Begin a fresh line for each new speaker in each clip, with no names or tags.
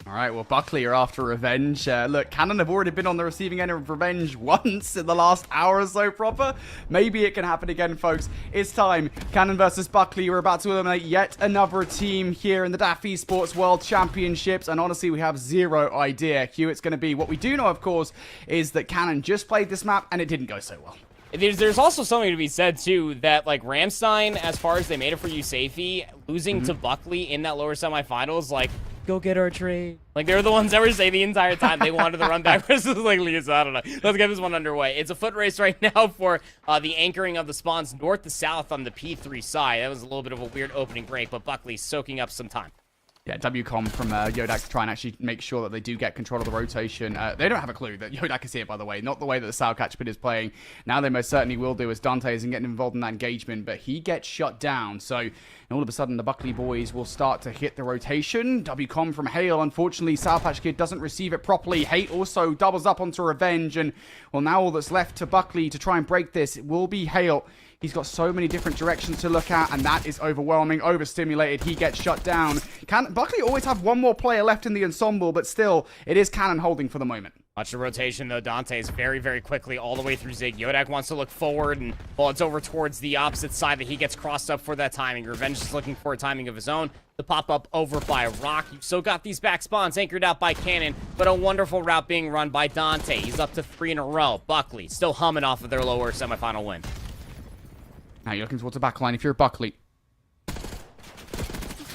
All right, well, Buckley are after revenge. Look, Cannon have already been on the receiving end of revenge once in the last hour or so proper. Maybe it can happen again, folks. It's time. Cannon versus Buckley. We're about to eliminate yet another team here in the DAF Esports World Championships. And honestly, we have zero idea who it's going to be. What we do know, of course, is that Cannon just played this map and it didn't go so well.
There's also something to be said, too, that, like, Ramstein, as far as they made it for you, Safety, losing to Buckley in that lower semifinals, like, go get our trade. Like, they were the ones that were saying the entire time they wanted to run back versus, like, Leah, I don't know. Let's get this one underway. It's a foot race right now for the anchoring of the spawns north to south on the P3 side. That was a little bit of a weird opening break, but Buckley's soaking up some time.
Yeah, WCOM from Yodak to try and actually make sure that they do get control of the rotation. They don't have a clue that Yodak is here, by the way. Not the way that the Sour Catch Pit is playing. Now they most certainly will do, as Dante isn't getting involved in that engagement, but he gets shut down. So all of a sudden, the Buckley boys will start to hit the rotation. WCOM from Hale. Unfortunately, Sour Patch Kid doesn't receive it properly. Hate also doubles up onto Revenge. And, well, now all that's left to Buckley to try and break this, it will be Hale. He's got so many different directions to look at, and that is overwhelming, overstimulated. He gets shut down. Buckley always have one more player left in the ensemble, but still, it is Cannon holding for the moment.
Watch the rotation, though. Dante is very, very quickly all the way through Zig. Yodak wants to look forward, and, well, it's over towards the opposite side that he gets crossed up for that timing. Revenge is looking for a timing of his own. The pop-up over by Rock. You've still got these back spawns anchored out by Cannon, but a wonderful route being run by Dante. He's up to 3 in a row. Buckley still humming off of their lower semifinal win.
Now you're looking towards the back line if you're Buckley.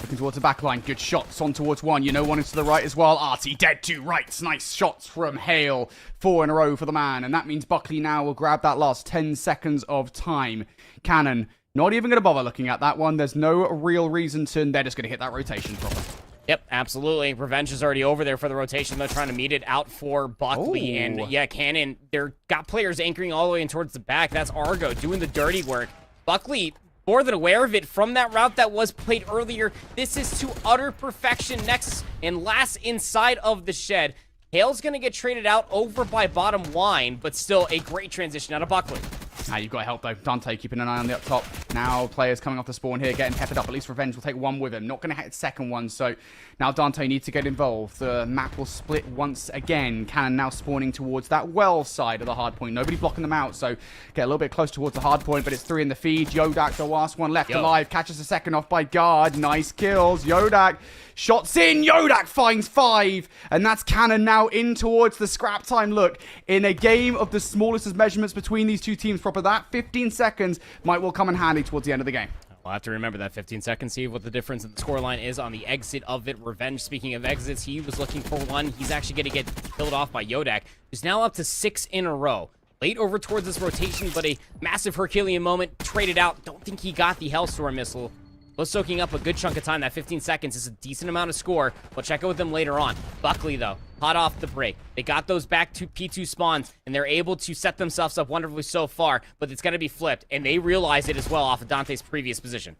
Looking towards the back line. Good shots on towards one. You know, one is to the right as well. Artie dead to right. Nice shots from Hale. 4 in a row for the man. And that means Buckley now will grab that last 10 seconds of time. Cannon, not even going to bother looking at that one. There's no real reason to. They're just going to hit that rotation proper.
Yep, absolutely. Revenge is already over there for the rotation. They're trying to meet it out for Buckley.
Ooh.
And, yeah, Cannon, they're got players anchoring all the way in towards the back. That's Argo doing the dirty work. Buckley, more than aware of it from that route that was played earlier. This is to utter perfection. Next and last inside of the shed. Hale's going to get traded out over by bottom line, but still a great transition out of Buckley.
Now you've got to help, though. Dante keeping an eye on the up top. Now players coming off the spawn here, getting peppered up. At least Revenge will take one with him. Not going to hit the second one, so now Dante needs to get involved. The map will split once again. Cannon now spawning towards that well side of the hard point. Nobody blocking them out, so get a little bit close towards the hard point, but it's 3 in the feed. Yodak, the last one left alive. Catches the second off by Guard. Nice kills. Yodak shots in. Yodak finds 5, and that's Cannon now in towards the scrap time. Look, in a game of the smallest of measurements between these two teams, proper that 15 seconds might well come in handy towards the end of the game.
We'll have to remember that 15 seconds, see what the difference in the scoreline is on the exit of it. Revenge, speaking of exits, he was looking for one. He's actually going to get killed off by Yodak, who's now up to 6 in a row. Late over towards this rotation, but a massive Herculean moment. Traded out. Don't think he got the Hellstorm missile. Was soaking up a good chunk of time. That 15 seconds is a decent amount of score. We'll check it with them later on. Buckley, though, hot off the break. They got those back to P2 spawns, and they're able to set themselves up wonderfully so far, but it's going to be flipped, and they realize it as well off of Dante's previous position.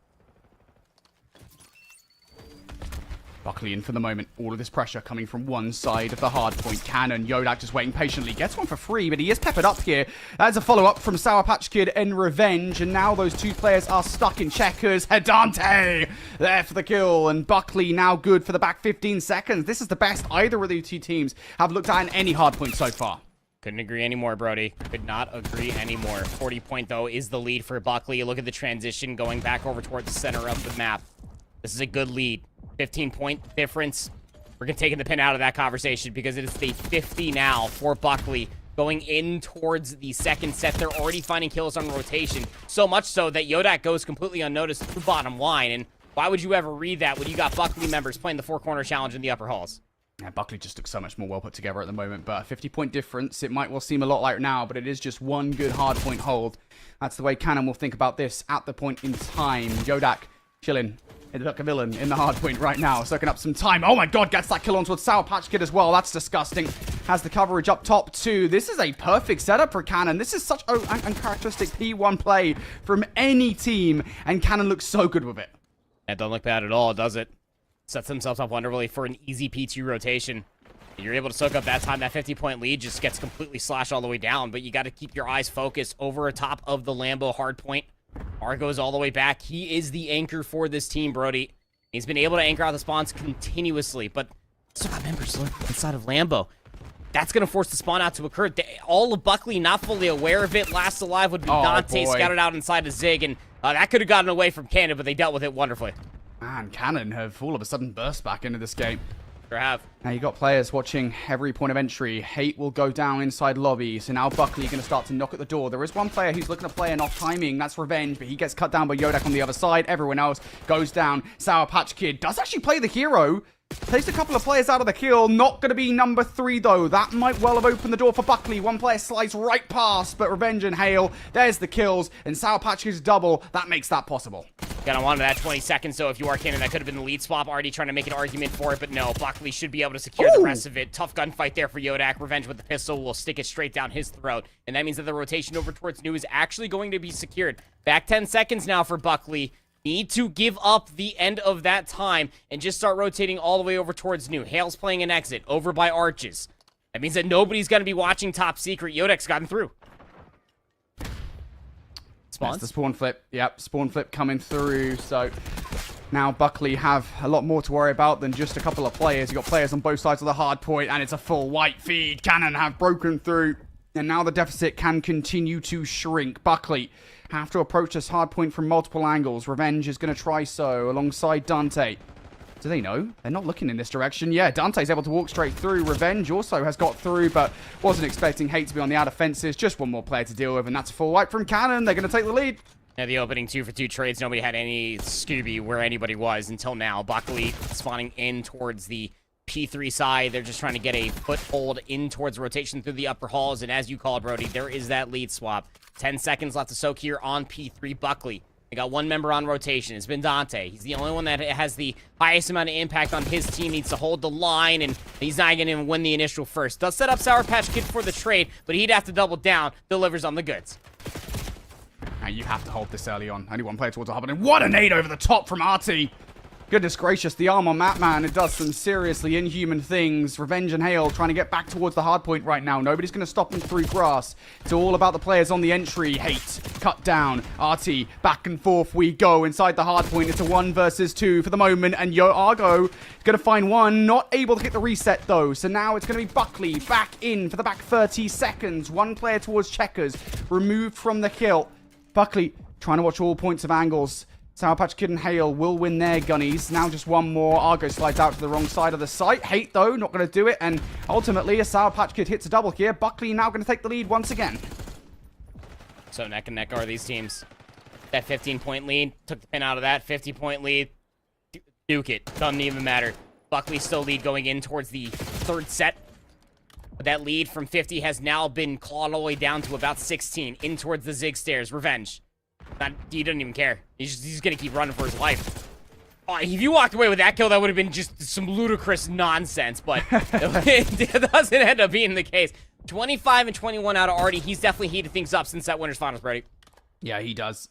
Buckley in for the moment. All of this pressure coming from one side of the hard point. Cannon, Yodak just waiting patiently. Gets one for free, but he is peppered up here. That's a follow-up from Sour Patch Kid and Revenge, and now those two players are stuck in checkers. Dante there for the kill, and Buckley now good for the back 15 seconds. This is the best either of the two teams have looked at in any hard point so far.
Couldn't agree anymore, Brody. Could not agree anymore. 40 point, though, is the lead for Buckley. You look at the transition going back over towards the center of the map. This is a good lead. 15-point difference. We're going to take the pin out of that conversation because it is the 50 now for Buckley going in towards the second set. They're already finding kills on rotation. So much so that Yodak goes completely unnoticed through bottom line. And why would you ever read that when you got Buckley members playing the 4-corner challenge in the upper halls?
Yeah, Buckley just looks so much more well put together at the moment, but a 50-point difference. It might well seem a lot like now, but it is just one good hard point hold. That's the way Cannon will think about this at the point in time. Yodak chilling. It's like a villain in the hard point right now, soaking up some time. Oh my god, gets that kill on towards Sour Patch Kid as well. That's disgusting. Has the coverage up top too. This is a perfect setup for Cannon. This is such an uncharacteristic P1 play from any team, and Cannon looks so good with it.
That don't look bad at all, does it? Sets themselves up wonderfully for an easy P2 rotation. You're able to soak up that time. That 50-point lead just gets completely slashed all the way down, but you got to keep your eyes focused over top of the Lambo hard point. Argo's all the way back. He is the anchor for this team, Brody. He's been able to anchor out the spawns continuously, but Still got members lurking inside of Lambo. That's going to force the spawn out to occur. All of Buckley not fully aware of it. Last alive would be Dante, scouted out inside of Zig, and that could have gotten away from Cannon, but they dealt with it wonderfully.
Man, Cannon have all of a sudden burst back into this game.
Sure have.
Now you got players watching every point of entry. Hate will go down inside lobby, so now Buckley going to start to knock at the door. There is one player who's looking to play an off timing. That's Revenge, but he gets cut down by Yodak on the other side. Everyone else goes down. Sour Patch Kid does actually play the hero. Takes a couple of players out of the kill. Not going to be number 3, though. That might well have opened the door for Buckley. One player slides right past, but Revenge and Hale, there's the kills. And Sour Patch Kid's double. That makes that possible.
Got him on to that 20 seconds, so if you are Cannon, that could have been the lead swap. Already trying to make an argument for it, but no. Buckley should be able to secure the rest of it. Tough gunfight there for Yodak. Revenge with the pistol will stick it straight down his throat. And that means that the rotation over towards New is actually going to be secured. Back 10 seconds now for Buckley. Need to give up the end of that time and just start rotating all the way over towards New. Hale's playing an exit over by Arches. That means that nobody's going to be watching Top Secret. Yodak's gotten through. Spawns?
That's the spawn flip. Yep, spawn flip coming through. So now Buckley have a lot more to worry about than just a couple of players. You've got players on both sides of the hard point, and it's a full white feed. Cannon have broken through, and now the deficit can continue to shrink. Buckley have to approach this hard point from multiple angles. Revenge is going to try so alongside Dante. Do they know? They're not looking in this direction. Yeah, Dante's able to walk straight through. Revenge also has got through, but wasn't expecting Hate to be on the outer fences. Just one more player to deal with, and that's a full wipe from Cannon. They're going to take the lead.
Yeah, the opening 2-for-2 trades, nobody had any Scooby where anybody was until now. Buckley spawning in towards the P3 side. They're just trying to get a foothold in towards rotation through the upper halls, and as you called, Brody, there is that lead swap. 10 seconds left to soak here on P3. Buckley, they got one member on rotation. It's been Dante. He's the only one that has the highest amount of impact on his team. Needs to hold the line, and he's not going to even win the initial first. Does set up Sour Patch Kid for the trade, but he'd have to double down. Delivers on the goods.
Now you have to hold this early on. Only one player towards the hub, and what a nade over the top from RT. Goodness gracious, the arm on Matman, it does some seriously inhuman things. Revenge and Hale trying to get back towards the hard point right now. Nobody's going to stop them through grass. It's all about the players on the entry. Hate, cut down. RT, back and forth we go. Inside the hard point, it's a 1 versus 2 for the moment. And Argo is going to find one. Not able to get the reset, though. So now it's going to be Buckley back in for the back 30 seconds. One player towards Checkers, removed from the kill. Buckley trying to watch all points of angles. Sour Patch Kid and Hale will win their gunnies. Now just one more. Argo slides out to the wrong side of the site. Hate, though, not going to do it. And ultimately, a Sour Patch Kid hits a double here. Buckley now going to take the lead once again.
So neck and neck are these teams. That 15-point lead. Took the pin out of that. 50-point lead. Duke it. Doesn't even matter. Buckley still lead going in towards the third set. But that lead from 50 has now been clawed all the way down to about 16. In towards the Zig stairs. Revenge. He doesn't even care. He's gonna keep running for his life. Oh, if you walked away with that kill, that would have been just some ludicrous nonsense, but it doesn't end up being the case. 25 and 21 out of Artie. He's definitely heated things up since that Winners Finals, Brady.
Yeah, he does.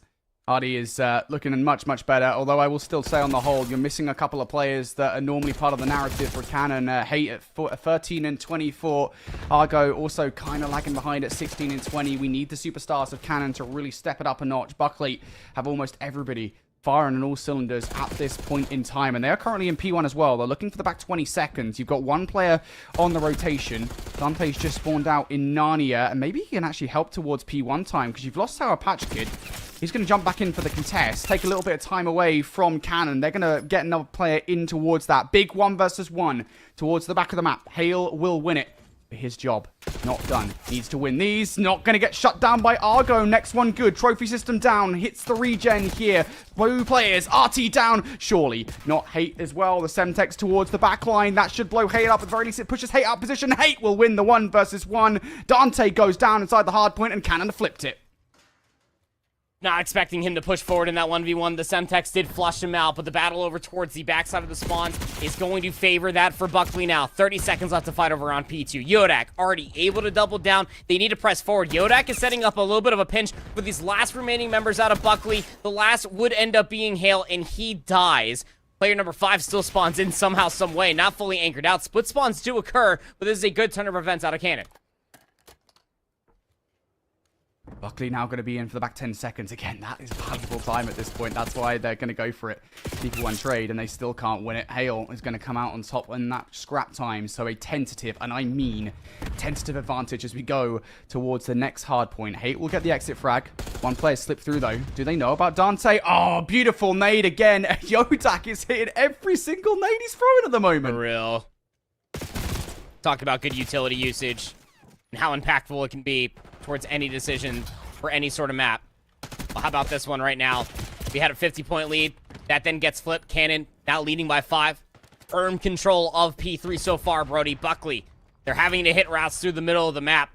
Artie is looking much, much better, although I will still say on the whole, you're missing a couple of players that are normally part of the narrative for Cannon. Hate at 13 and 24. Argo also kind of lagging behind at 16 and 20. We need the superstars of Cannon to really step it up a notch. Buckley have almost everybody firing on all cylinders at this point in time, and they are currently in P1 as well. They're looking for the back 20 seconds. You've got one player on the rotation. Dante's just spawned out in Narnia, and maybe he can actually help towards P1 time, because you've lost Sour Patch Kid. He's going to jump back in for the contest, take a little bit of time away from Cannon. They're going to get another player in towards that. Big 1 versus 1 towards the back of the map. Hale will win it. His job not done. Needs to win these. Not going to get shut down by Argo. Next one good. Trophy system down. Hits the regen here. Blue players. RT down. Surely not Hate as well. The Semtex towards the back line. That should blow Hate up. At the very least, it pushes Hate out of position. Hate will win the 1 versus 1. Dante goes down inside the hard point, and Cannon flipped it.
Not expecting him to push forward in that 1v1. The Semtex did flush him out, but the battle over towards the backside of the spawns is going to favor that for Buckley now. 30 seconds left to fight over on P2. Yodak already able to double down. They need to press forward. Yodak is setting up a little bit of a pinch for these last remaining members out of Buckley. The last would end up being Hale, and he dies. Player number 5 still spawns in somehow, some way. Not fully anchored out. Split spawns do occur, but this is a good ton of events out of Cannon.
Buckley now going to be in for the back 10 seconds. Again, that is valuable time at this point. That's why they're going to go for it. People one trade, and they still can't win it. Hale is going to come out on top in that scrap time. So a tentative, and I mean tentative advantage as we go towards the next hard point. Hate will get the exit frag. One player slipped through, though. Do they know about Dante? Oh, beautiful nade again. Yodak is hitting every single nade he's throwing at the moment.
For real. Talk about good utility usage and how impactful it can be towards any decision for any sort of map. Well, how about this one right now? We had a 50-point lead. That then gets flipped. Cannon now leading by 5. Firm control of P3 so far, Brody. Buckley, they're having to hit routes through the middle of the map.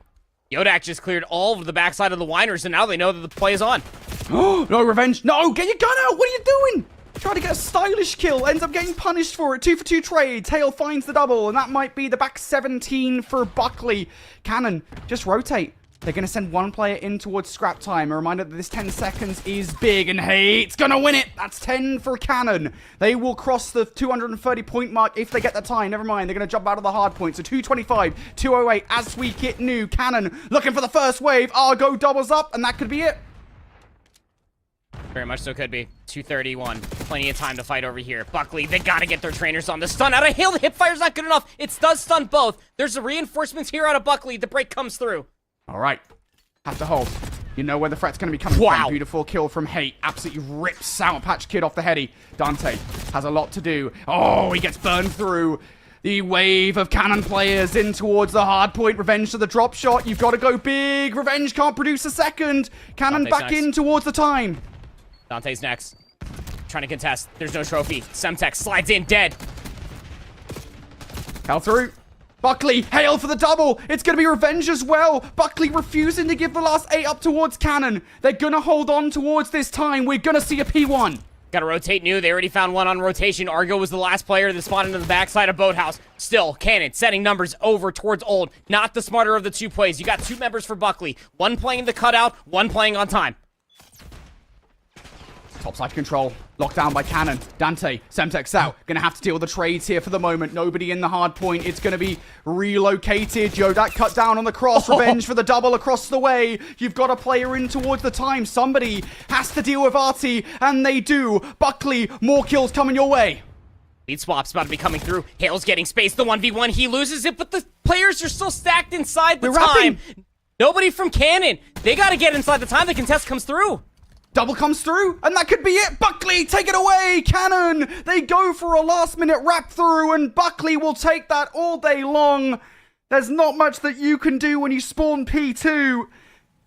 Yodak just cleared all of the backside of the Winers, and now they know that the play is on.
No, Revenge. No, get your gun out. What are you doing? Try to get a stylish kill. Ends up getting punished for it. 2 for 2 trade. Tail finds the double, and that might be the back 17 for Buckley. Cannon, just rotate. They're going to send one player in towards scrap time. A reminder that this 10 seconds is big, and Hate's going to win it. That's 10 for Cannon. They will cross the 230-point mark if they get the time. Never mind, they're going to jump out of the hard point. So 225, 208 as we hit new. Cannon looking for the first wave. Argo doubles up, and that could be it.
Very much so could be. 231. Plenty of time to fight over here. Buckley, they gotta get their trainers on. The stun out of Hale. The hipfire's not good enough. It does stun both. There's the reinforcements here out of Buckley. The break comes through.
All right. Have to hold. You know where the threat's going to be coming from. Beautiful kill from Hate. Absolutely rips Sour Patch Kid off the heady. Dante has a lot to do. Oh, he gets burned through. The wave of Cannon players in towards the hard point. Revenge to the drop shot. You've got to go big. Revenge can't produce a second. Cannon
Dante's
back
next.
in towards the time.
Dante's next. Trying to contest. There's no trophy. Semtex slides in dead.
Hell through. Buckley, Hale for the double. It's going to be Revenge as well. Buckley refusing to give the last 8 up towards Cannon. They're going to hold on towards this time. We're going to see a P1.
Gotta rotate new. They already found one on rotation. Argo was the last player that spawned into the backside of Boathouse. Still, Cannon setting numbers over towards Old. Not the smarter of the 2 plays. You got 2 members for Buckley. One playing the cutout, one playing on time.
Topside control. Locked down by Cannon. Dante, Semtex out. Gonna have to deal with the trades here for the moment. Nobody in the hard point. It's gonna be relocated. Yodak cut down on the cross. Revenge for the double across the way. You've got a player in towards the time. Somebody has to deal with Artie, and they do. Buckley, more kills coming your way.
Lead swap's about to be coming through. Hale's getting space. The 1v1, he loses it, but the players are still stacked inside the time. Nobody from Cannon. They gotta get inside the time. The contest comes through.
Double comes through, and that could be it. Buckley, take it away. Cannon, they go for a last-minute wrap through, and Buckley will take that all day long. There's not much that you can do when you spawn P2.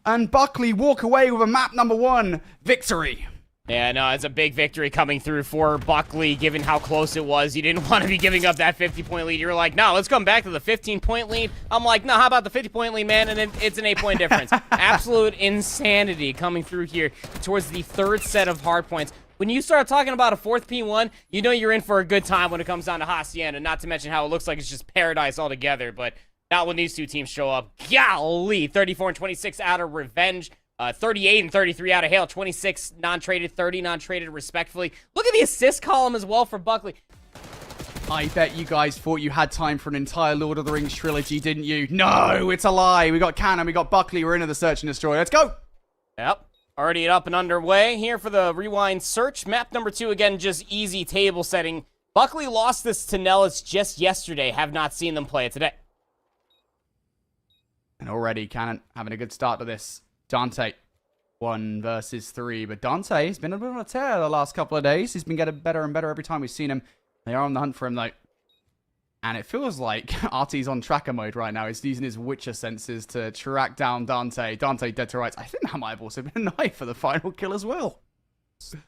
And Buckley walk away with a map number 1 victory.
Yeah, no, it's a big victory coming through for Buckley, given how close it was. You didn't want to be giving up that 50-point lead. You were like, no, let's come back to the 15-point lead. I'm like, no, how about the 50-point lead, man? And then it's an 8-point difference. Absolute insanity coming through here towards the 3rd set of hard points. When you start talking about a 4th P1, you know you're in for a good time when it comes down to Hacienda, not to mention how it looks like it's just paradise altogether. But not when these 2 teams show up. Golly, 34 and 26 out of Revenge. 38 and 33 out of Hale, 26 non-traded, 30 non-traded respectively. Look at the assist column as well for Buckley.
I bet you guys thought you had time for an entire Lord of the Rings trilogy, didn't you? No, it's a lie. We got Cannon, we got Buckley, we're into the search and destroy. Let's go!
Yep, already up and underway here for the rewind search. Map number 2, again, just easy table setting. Buckley lost this to Nellis just yesterday. Have not seen them play it today.
And already Cannon having a good start to this. Dante, 1 versus 3. But Dante's been a bit on a tear the last couple of days. He's been getting better and better every time we've seen him. They are on the hunt for him, though. And it feels like Artie's on tracker mode right now. He's using his Witcher senses to track down Dante. Dante dead to rights. I think that might have also been a knife for the final kill as well.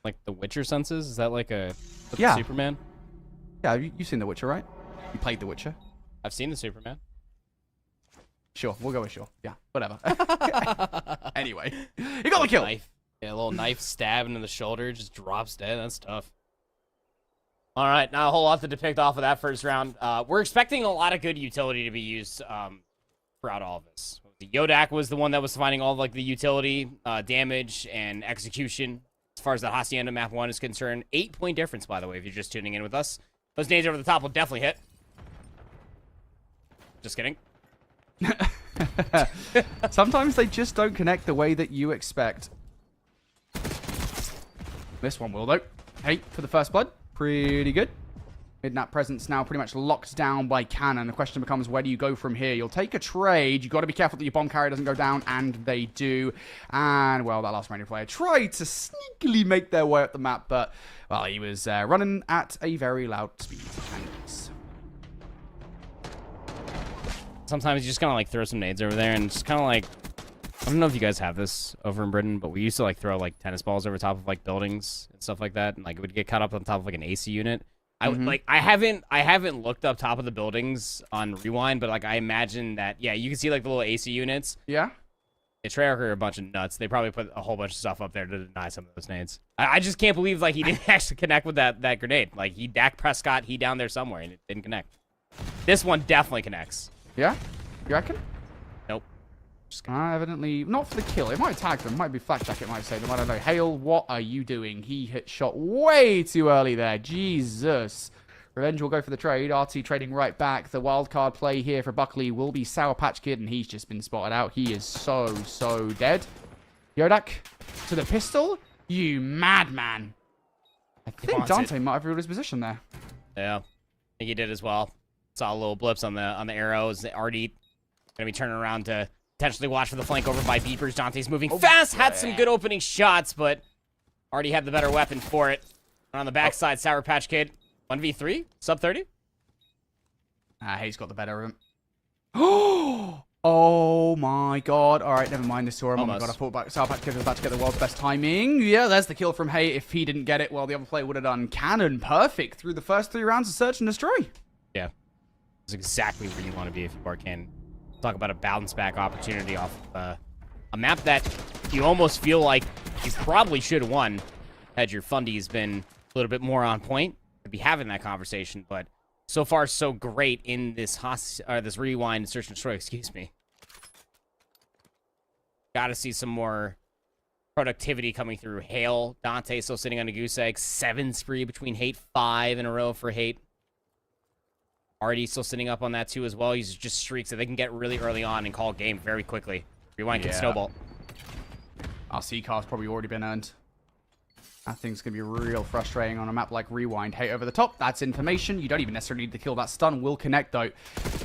Like the Witcher senses? Is that like a
yeah.
Superman?
Yeah, you've seen The Witcher, right? You played The Witcher.
I've seen the Superman.
Sure, we'll go with sure. Yeah, whatever. Anyway, you got the kill.
Knife. Yeah, a little knife stab into the shoulder, just drops dead. That's tough. All right, not a whole lot to depict off of that first round. We're expecting a lot of good utility to be used throughout all of this. The Yodak was the one that was finding all of, like, the utility, damage, and execution as far as the Hacienda map 1 is concerned. 8-point difference, by the way, if you're just tuning in with us. Those nades over the top will definitely hit. Just kidding.
Sometimes they just don't connect the way that you expect. This one will, though. Hey, for the first blood. Pretty good. Midnap presence now pretty much locked down by Cannon. The question becomes, where do you go from here? You'll take a trade. You've got to be careful that your bomb carrier doesn't go down, and they do. And, well, that last Ranger player tried to sneakily make their way up the map, but, well, he was running at a very loud speed.
Sometimes you just kind of, like, throw some nades over there and just kind of, like, I don't know if you guys have this over in Britain, but we used to, like, throw, like, tennis balls over top of, like, buildings and stuff like that, and, like, it would get caught up on top of, like, an AC unit. I haven't looked up top of the buildings on Rewind, but like I imagine that you can see like the little AC units.
Yeah.
The Treyarch are a bunch of nuts. They probably put a whole bunch of stuff up there to deny some of those nades. I just can't believe like he didn't actually connect with that grenade. Like he Dak Prescott, he down there somewhere and it didn't connect. This one definitely connects.
Yeah? You reckon?
Nope.
Evidently not for the kill. It might tag them. It might be Flak Jacket. Might say them. I don't know. Hale, what are you doing? He hit shot way too early there. Jesus. Revenge will go for the trade. RT trading right back. The wildcard play here for Buckley will be Sour Patch Kid, and he's just been spotted out. He is so dead. Yodak to the pistol? You madman. I think Dante might have ruled his position there.
Yeah. I think he did as well. Saw little blips on the arrows. Already going to be turning around to potentially watch for the flank over by Beepers. Dante's moving fast. Had some good opening shots, but already had the better weapon for it. And on the backside, Sour Patch Kid. 1v3? Sub 30?
He's got the better of him. Oh my god. Alright, never mind this Sora. Oh my god, I thought Sour Patch Kid was about to get the world's best timing. Yeah, there's the kill from Hay. If he didn't get it, well, the other player would have done. Cannon, perfect through the first 3 rounds of Search and Destroy. Yeah.
That's exactly where you want to be if you are Cannon. Talk about a bounce back opportunity off a map that you almost feel like you probably should have won had your fundies been a little bit more on point. I'd be having that conversation, but so far so great in this this Rewind Search and Destroy, excuse me. Gotta see some more productivity coming through. Hale, Dante still sitting on a goose egg. 7 spree between Hate, 5 in a row for Hate. Artie still sitting up on that too as well. He's just streaks that they can get really early on and call game very quickly. Rewind can snowball.
Our C car's probably already been earned. I think it's going to be real frustrating on a map like Rewind. Hate over the top. That's information. You don't even necessarily need to kill. That stun will connect, though.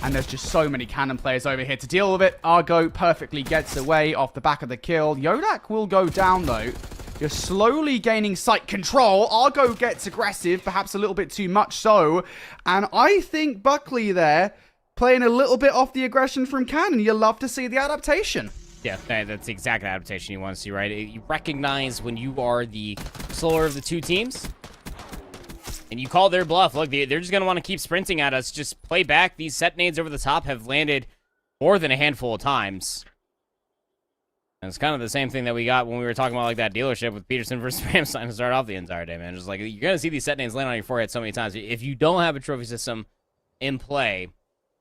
And there's just so many Cannon players over here to deal with it. Argo perfectly gets away off the back of the kill. Yodak will go down, though. You're slowly gaining site control. Argo gets aggressive, perhaps a little bit too much so. And I think Buckley there, playing a little bit off the aggression from Cannon. You love to see the adaptation.
Yeah, that's the exact adaptation you want to see, right? You recognize when you are the slower of the two teams, and you call their bluff. Look, they're just going to want to keep sprinting at us. Just play back. These set nades over the top have landed more than a handful of times. And it's kind of the same thing that we got when we were talking about like that dealership with Peterson versus Ramstein to start off the entire day, man. Just like, you're going to see these set nades land on your forehead so many times. If you don't have a trophy system in play,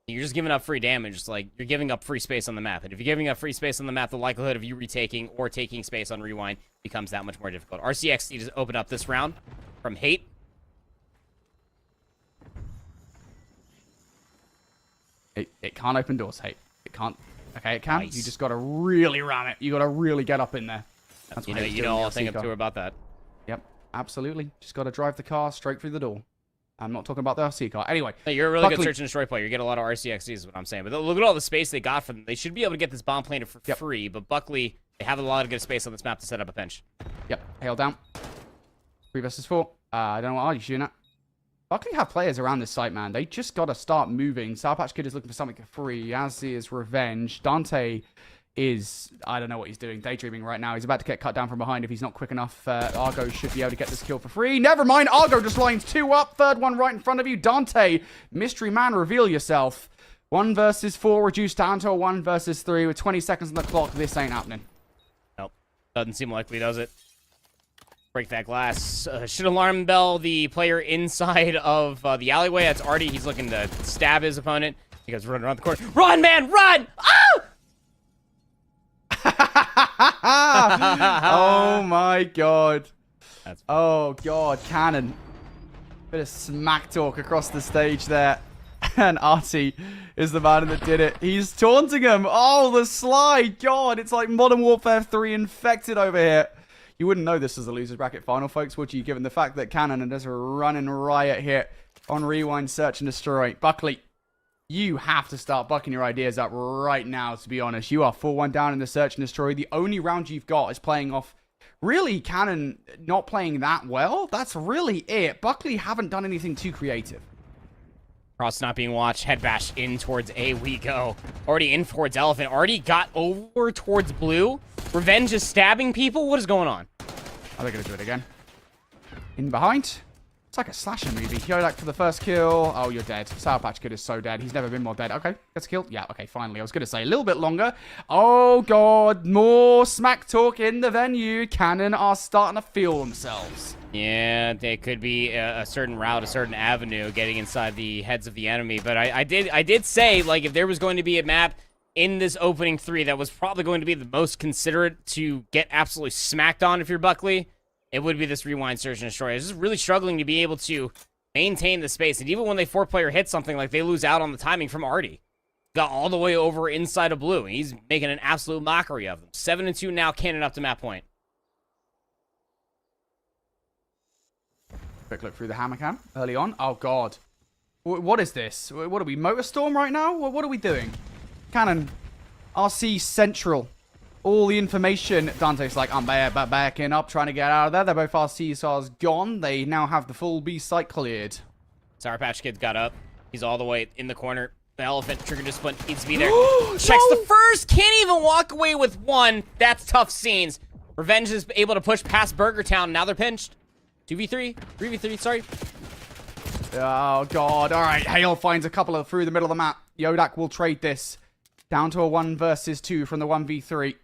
you're just giving up free damage. It's like you're giving up free space on the map. And if you're giving up free space on the map, the likelihood of you retaking or taking space on Rewind becomes that much more difficult. RCX needs to open up this round from Hate.
It can't open doors, Hate. It can't. Okay, it can. Nice. You just got to really ram it. You got to really get up in there. That's what
you know, I'll think up to her about that.
Yep, absolutely. Just got to drive the car straight through the door. I'm not talking about the RC car. Anyway.
No, you're a really good Search and Destroy player. You get a lot of RCXDs is what I'm saying. But look at all the space they got from them. They should be able to get this bomb planted for free. But Buckley, they have a lot of good space on this map to set up a bench.
Yep. Hail down. 3 versus 4. I don't know what are you shooting at. Buckley have players around this site, man. They just got to start moving. Sour Patch Kid is looking for something for free. As is Revenge. Dante is, I don't know what he's doing, daydreaming right now. He's about to get cut down from behind if he's not quick enough. Argo should be able to get this kill for free. Never mind, Argo just lines 2 up. 3rd one right in front of you. Dante, mystery man, reveal yourself. 1 versus 4 reduced down to a 1 versus 3 with 20 seconds on the clock. This ain't happening.
Nope, doesn't seem likely, does it? Break that glass. Should alarm bell the player inside of the alleyway. That's Artie. He's looking to stab his opponent. He goes running around the corner. Run, man, run! Ah!
Oh my god. Oh god, Cannon. Bit of smack talk across the stage there. And Artie is the man that did it. He's taunting him. Oh, the slide. God, it's like Modern Warfare 3 infected over here. You wouldn't know this is a loser's bracket final, folks, would you? Given the fact that Cannon and there's a running riot here on Rewind, Search and Destroy. Buckley, you have to start bucking your ideas up right now, to be honest. You are 4-1 down in the Search and Destroy. The only round you've got is playing off, really, Cannon not playing that well. That's really it. Buckley haven't done anything too creative.
Cross not being watched. Head bash in towards A we go. Already in towards Elephant. Already got over towards Blue. Revenge is stabbing people. What is going on?
Are they going to do it again? In behind. It's like a slasher movie. Yodak for the first kill. Oh, you're dead. Sour Patch Kid is so dead. He's never been more dead. Okay, gets killed. Yeah, okay, finally. I was going to say a little bit longer. Oh, God. More smack talk in the venue. Cannon are starting to feel themselves.
Yeah, they could be a certain route, a certain avenue getting inside the heads of the enemy. But I did say, like, if there was going to be a map in this opening 3 that was probably going to be the most considerate to get absolutely smacked on if you're Buckley, it would be this Rewind, Search and Destroy. It's just really struggling to be able to maintain the space. And even when they 4-player hit something, like, they lose out on the timing from Artie. Got all the way over inside of Blue. And he's making an absolute mockery of them. 7-2 now, Cannon up to map point.
Quick look through the hammer cam early on. Oh, God. What is this? What are we, Motorstorm right now? What are we doing? Cannon. RC Central. All the information. Dante's like, I'm backing up, trying to get out of there. They're both RC's gone. They now have the full B site cleared.
Sour Patch Kid got up. He's all the way in the corner. The Elephant trigger discipline needs to be there. Checks
No!
the first. Can't even walk away with one. That's tough scenes. Revenge is able to push past Burger Town. Now they're pinched. 2v3? 3v3, sorry.
Oh, God. All right. Hale finds a couple of through the middle of the map. Yodak will trade this down to a 1 versus 2 from the 1v3.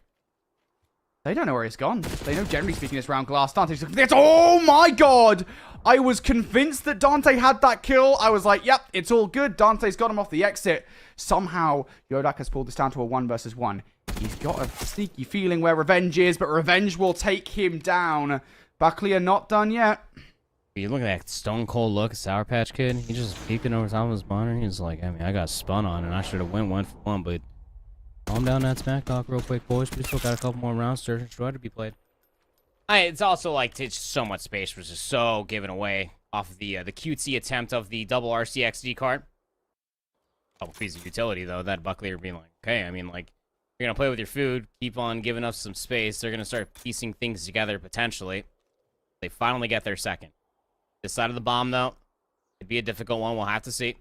They don't know where he's gone. They know, generally speaking, this round Glass. Dante's like, this. Oh, my God. I was convinced that Dante had that kill. I was like, yep, it's all good. Dante's got him off the exit. Somehow, Yodak has pulled this down to a 1 versus 1. He's got a sneaky feeling where Revenge is, but Revenge will take him down. Buckley are not done yet.
You look at that stone cold look at Sour Patch Kid. He just peeking over top of his monitor. He's like, I mean, I got spun on and I should have went 1-for-1, but calm down that smack talk real quick, boys. We still got a couple more rounds to try to be played. It's also like it's so much space was just so given away off of the cutesy attempt of the double RCXD card. Couple pieces of utility though. That Buckley are being like, okay, I mean, like, you're gonna play with your food, keep on giving us some space. They're gonna start piecing things together potentially. They finally get their second. This side of the bomb, though, it'd be a difficult one. We'll have to see.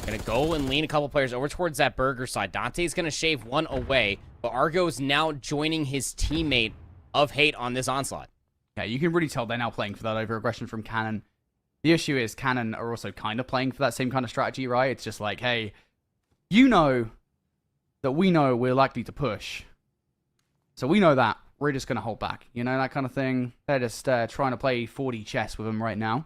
Gonna go and lean a couple players over towards that Burger side. Dante's gonna shave one away, but Argo is now joining his teammate of Hate on this onslaught.
Yeah, you can really tell they're now playing for that over-aggression from Cannon. The issue is Cannon are also kind of playing for that same kind of strategy, right? It's just like, hey, you know that we know we're likely to push. So we know that. We're just going to hold back. You know, that kind of thing. They're just trying to play 4D chess with him right now.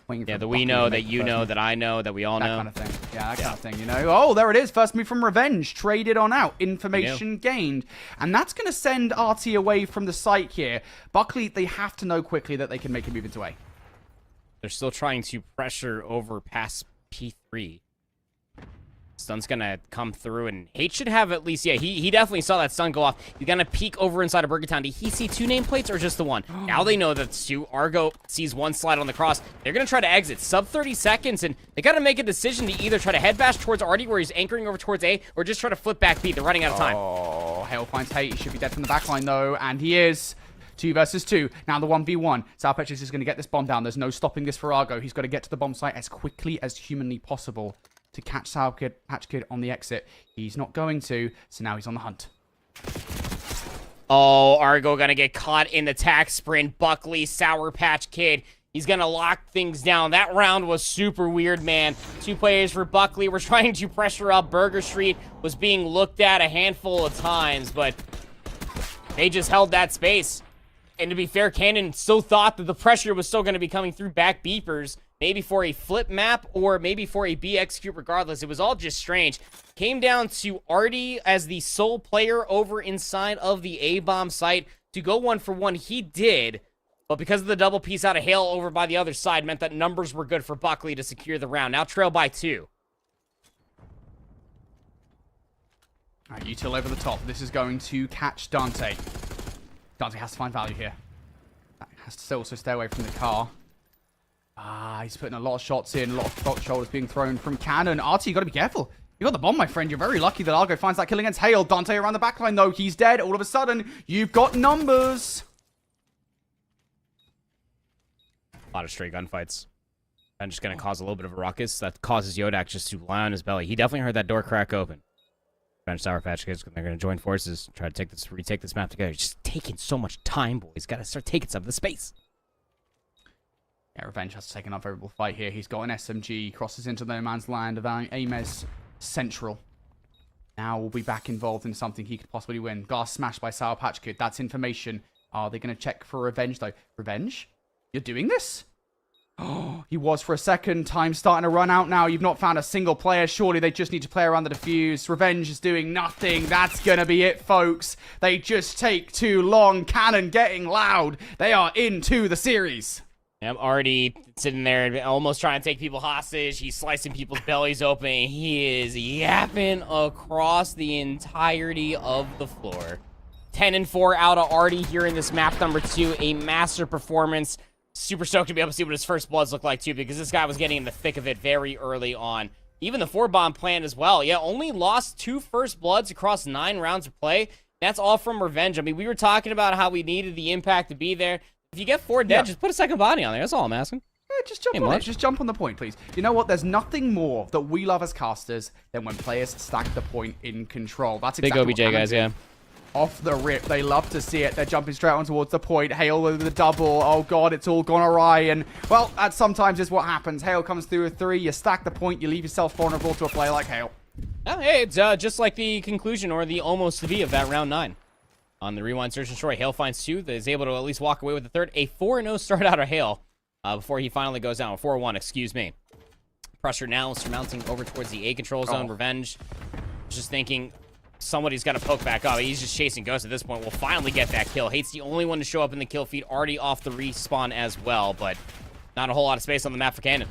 Yeah, that we know, that you know, that I know, that we all know.
That kind of thing. Yeah, that kind of thing, you know. Oh, there it is. First move from Revenge. Traded on out. Information gained. And that's going to send RT away from the site here. Buckley, they have to know quickly that they can make a move into A.
They're still trying to pressure over past P3. Stun's gonna come through, and Hate should have at least, yeah, he definitely saw that stun go off. He's gonna peek over inside of Burger Town. Did he see 2 nameplates or just the 1? Now they know that's 2. Argo sees 1 slide on the cross. They're gonna try to exit. Sub 30 seconds, and they gotta make a decision to either try to head bash towards Artie, where he's anchoring over towards A, or just try to flip back B. They're running out of time.
Oh, Hale finds Hate. He should be dead from the backline, though, and he is. 2 versus 2. Now the 1v1. Sour Patch is going to get this bomb down. There's no stopping this for Argo. He's got to get to the bomb site as quickly as humanly possible to catch Sour Patch Kid on the exit. He's not going to, so now he's on the hunt.
Oh, Argo gonna get caught in the tack sprint. Buckley, Sour Patch Kid. He's gonna lock things down. That round was super weird, man. 2 players for Buckley were trying to pressure up. Burger Street was being looked at a handful of times, but they just held that space. And to be fair, Cannon still thought that the pressure was still going to be coming through back beepers, maybe for a flip map or maybe for a B execute regardless. It was all just strange. Came down to Artie as the sole player over inside of the A-bomb site to go 1-for-1. He did, but because of the double piece out of Hale over by the other side meant that numbers were good for Buckley to secure the round. Now trail by 2.
All right, util over the top. This is going to catch Dante. Dante has to find value here. Has to also stay away from the car. He's putting a lot of shots in. A lot of box shoulders being thrown from Cannon. Artie, you got to be careful. You got the bomb, my friend. You're very lucky that Argo finds that kill against Hale. Dante around the backline, though. He's dead. All of a sudden, you've got numbers.
A lot of straight gunfights. I'm just going to cause a little bit of a ruckus. That causes Yodak just to lie on his belly. He definitely heard that door crack open. Bench Sour Patch Kids, they're going to join forces, try to retake this map together. Just taking so much time, boys. Got to start taking some of the space.
Yeah, Revenge has to take an unfavorable fight here. He's got an SMG, crosses into no man's land, avowing Ames Central. Now we'll be back involved in something he could possibly win. Glass smashed by Sour Patch Kid. That's information. Are they going to check for Revenge, though? Revenge? You're doing this? Oh, he was for a second. Time starting to run out now. You've not found a single player. Surely they just need to play around the defuse. Revenge is doing nothing. That's going to be it, folks. They just take too long. Cannon getting loud. They are into the series.
I'm already sitting there almost trying to take people hostage. He's slicing people's bellies open. He is yapping across the entirety of the floor. 10-4 out of Artie here in this map number 2. A master performance. Super stoked to be able to see what his first bloods look like, too, because this guy was getting in the thick of it very early on. Even the 4-bomb plan as well. Yeah, only lost 2 first bloods across 9 rounds of play. That's all from Revenge. I mean, we were talking about how we needed the impact to be there. If you get 4 dead, just put a second body on there. That's all I'm asking.
Yeah, just jump on it. Just jump on the point, please. You know what? There's nothing more that we love as casters than when players stack the point in control. That's exactly
Big OBJ, guys, yeah.
Off the rip. They love to see it. They're jumping straight on towards the point. Hale with the double. Oh, God, it's all gone awry. And, well, that sometimes is what happens. Hale comes through with 3. You stack the point. You leave yourself vulnerable to a player like Hale.
Oh, hey, it's just like the conclusion or the almost to be of that round 9. On the rewind search and destroy, Hale finds 2. That is able to at least walk away with the 3rd. A 4-0 start out of Hale before he finally goes down. 4-1, excuse me. Pressure now surmounting over towards the A control zone. Revenge. Just thinking somebody's got to poke back up. He's just chasing Ghost at this point. We'll finally get that kill. Hate's the only one to show up in the kill feed. Already off the respawn as well, but not a whole lot of space on the map for Cannon.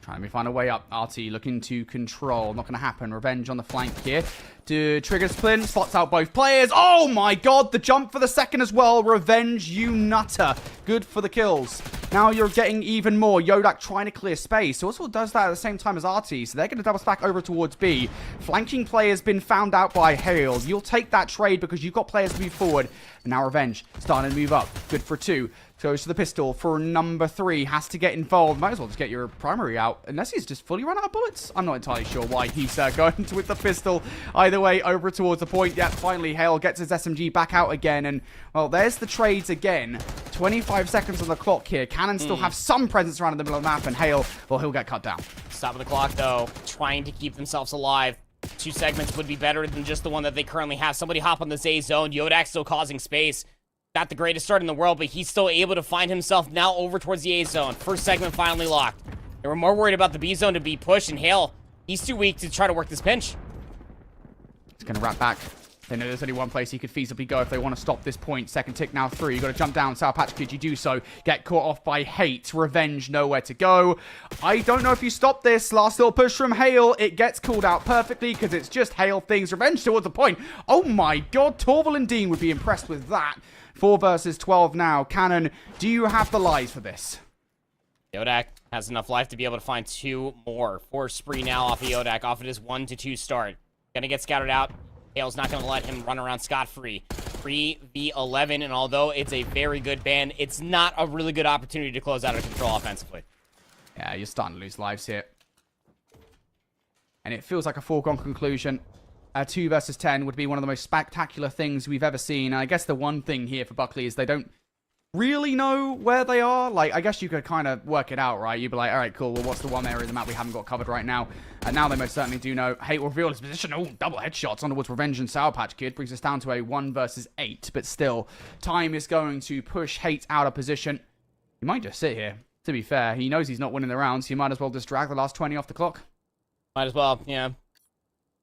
Trying to find a way up. RT looking to control. Not going to happen. Revenge on the flank here. Trigger Splint. Spots out both players. Oh my God. The jump for the second as well. Revenge, you nutter. Good for the kills. Now you're getting even more. Yodak trying to clear space. Also does that at the same time as RT. So they're going to double stack over towards B. Flanking play has been found out by Hale. You'll take that trade because you've got players to move forward. And now Revenge starting to move up. Good for 2. Goes to the pistol for number 3. Has to get involved. Might as well just get your primary out. Unless he's just fully run out of bullets. I'm not entirely sure why he's going with the pistol. Either way, over towards the point. Yeah, finally Hale gets his SMG back out again. And, well, there's the trades again. 25 seconds on the clock here. Cannon still have some presence around in the middle of the map. And Hale, well, he'll get cut down.
Stop of the clock, though. Trying to keep themselves alive. 2 segments would be better than just the one that they currently have. Somebody hop on the Z zone. Yodak still causing space. Not the greatest start in the world, but he's still able to find himself now over towards the A zone. First segment finally locked. They were more worried about the B zone to be pushed, and Hale, he's too weak to try to work this pinch.
He's going to wrap back. They know there's only one place he could feasibly go if they want to stop this point. Second tick now 3. You got to jump down. Sour Patch Kid, you do so. Get caught off by Hate. Revenge, nowhere to go. I don't know if you stop this. Last little push from Hale. It gets called out perfectly because it's just Hale things. Revenge towards the point. Oh my God. Torval and Dean would be impressed with that. 4 versus 12 now. Cannon, do you have the lies for this?
Yodak has enough life to be able to find 2 more. 4 spree now off of Yodak. Off of his 1-2 start. Gonna get scouted out. Hale's not gonna let him run around scot-free. 3v11, and although it's a very good ban, it's not a really good opportunity to close out of control offensively.
Yeah, you're starting to lose lives here. And it feels like a foregone conclusion. 2 versus 10 would be one of the most spectacular things we've ever seen. And I guess the one thing here for Buckley is they don't really know where they are. Like, I guess you could kind of work it out, right? You'd be like, all right, cool. Well, what's the one area of the map we haven't got covered right now? And now they most certainly do know. Hate will reveal his position. Oh, double headshots on towards Revenge and Sour Patch Kid. Brings us down to a 1 versus 8. But still, time is going to push Hate out of position. He might just sit here. To be fair, he knows he's not winning the rounds. He might as well just drag the last 20 off the clock.
Might as well, yeah.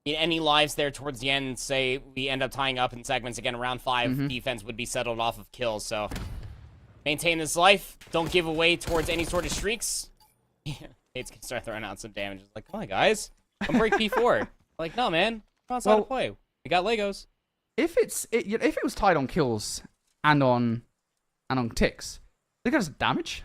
Any lives there towards the end, say we end up tying up in segments again, round 5, defense would be settled off of kills, so maintain this life. Don't give away towards any sort of streaks. It's gonna start throwing out some damage. It's like, come on, guys. Come break P4. Like, no, man. Come outside to play. We got Legos.
If it was tied on kills and on ticks, look at us damage.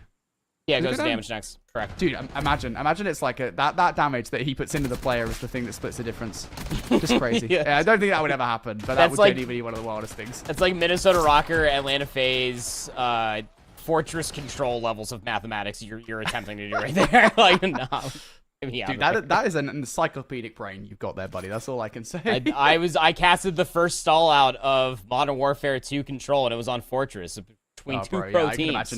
Yeah, it goes to damage next. Correct.
Dude, imagine it's like that damage that he puts into the player is the thing that splits the difference. Just crazy. Yeah, I don't think that would ever happen, but that would genuinely be one of the wildest things.
It's like Minnesota Rocker, Atlanta FaZe, Fortress Control levels of mathematics you're attempting to do right there. Like, no.
Dude, that is an encyclopedic brain you've got there, buddy. That's all I can say.
I casted the first stall out of Modern Warfare 2 Control, and it was on Fortress between two pro teams.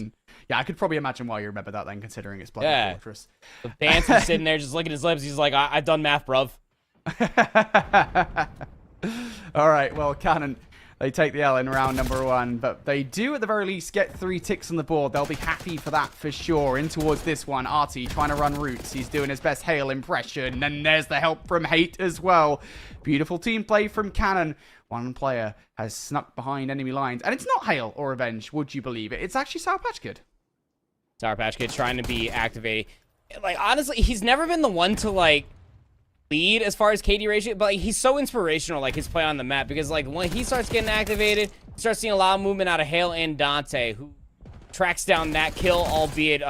I could probably imagine why you remember that then, considering it's bloody Fortress.
The Bantam's sitting there just licking his lips. He's like, I've done math, bruv.
All right, well, Cannon, they take the L in round number 1, but they do at the very least get 3 ticks on the board. They'll be happy for that for sure. In towards this one, Artie trying to run routes. He's doing his best Hail impression, and there's the help from Hate as well. Beautiful team play from Cannon. One player has snuck behind enemy lines, and it's not Hail or Revenge, would you believe it? It's actually Sour Patch Kid.
Sour Patch Kid trying to be activated. Like, honestly, he's never been the one to, like, lead as far as KD ratio, but like, he's so inspirational, like, his play on the map, because, like, when he starts getting activated, you start seeing a lot of movement out of Hail and Dante, who tracks down that kill, albeit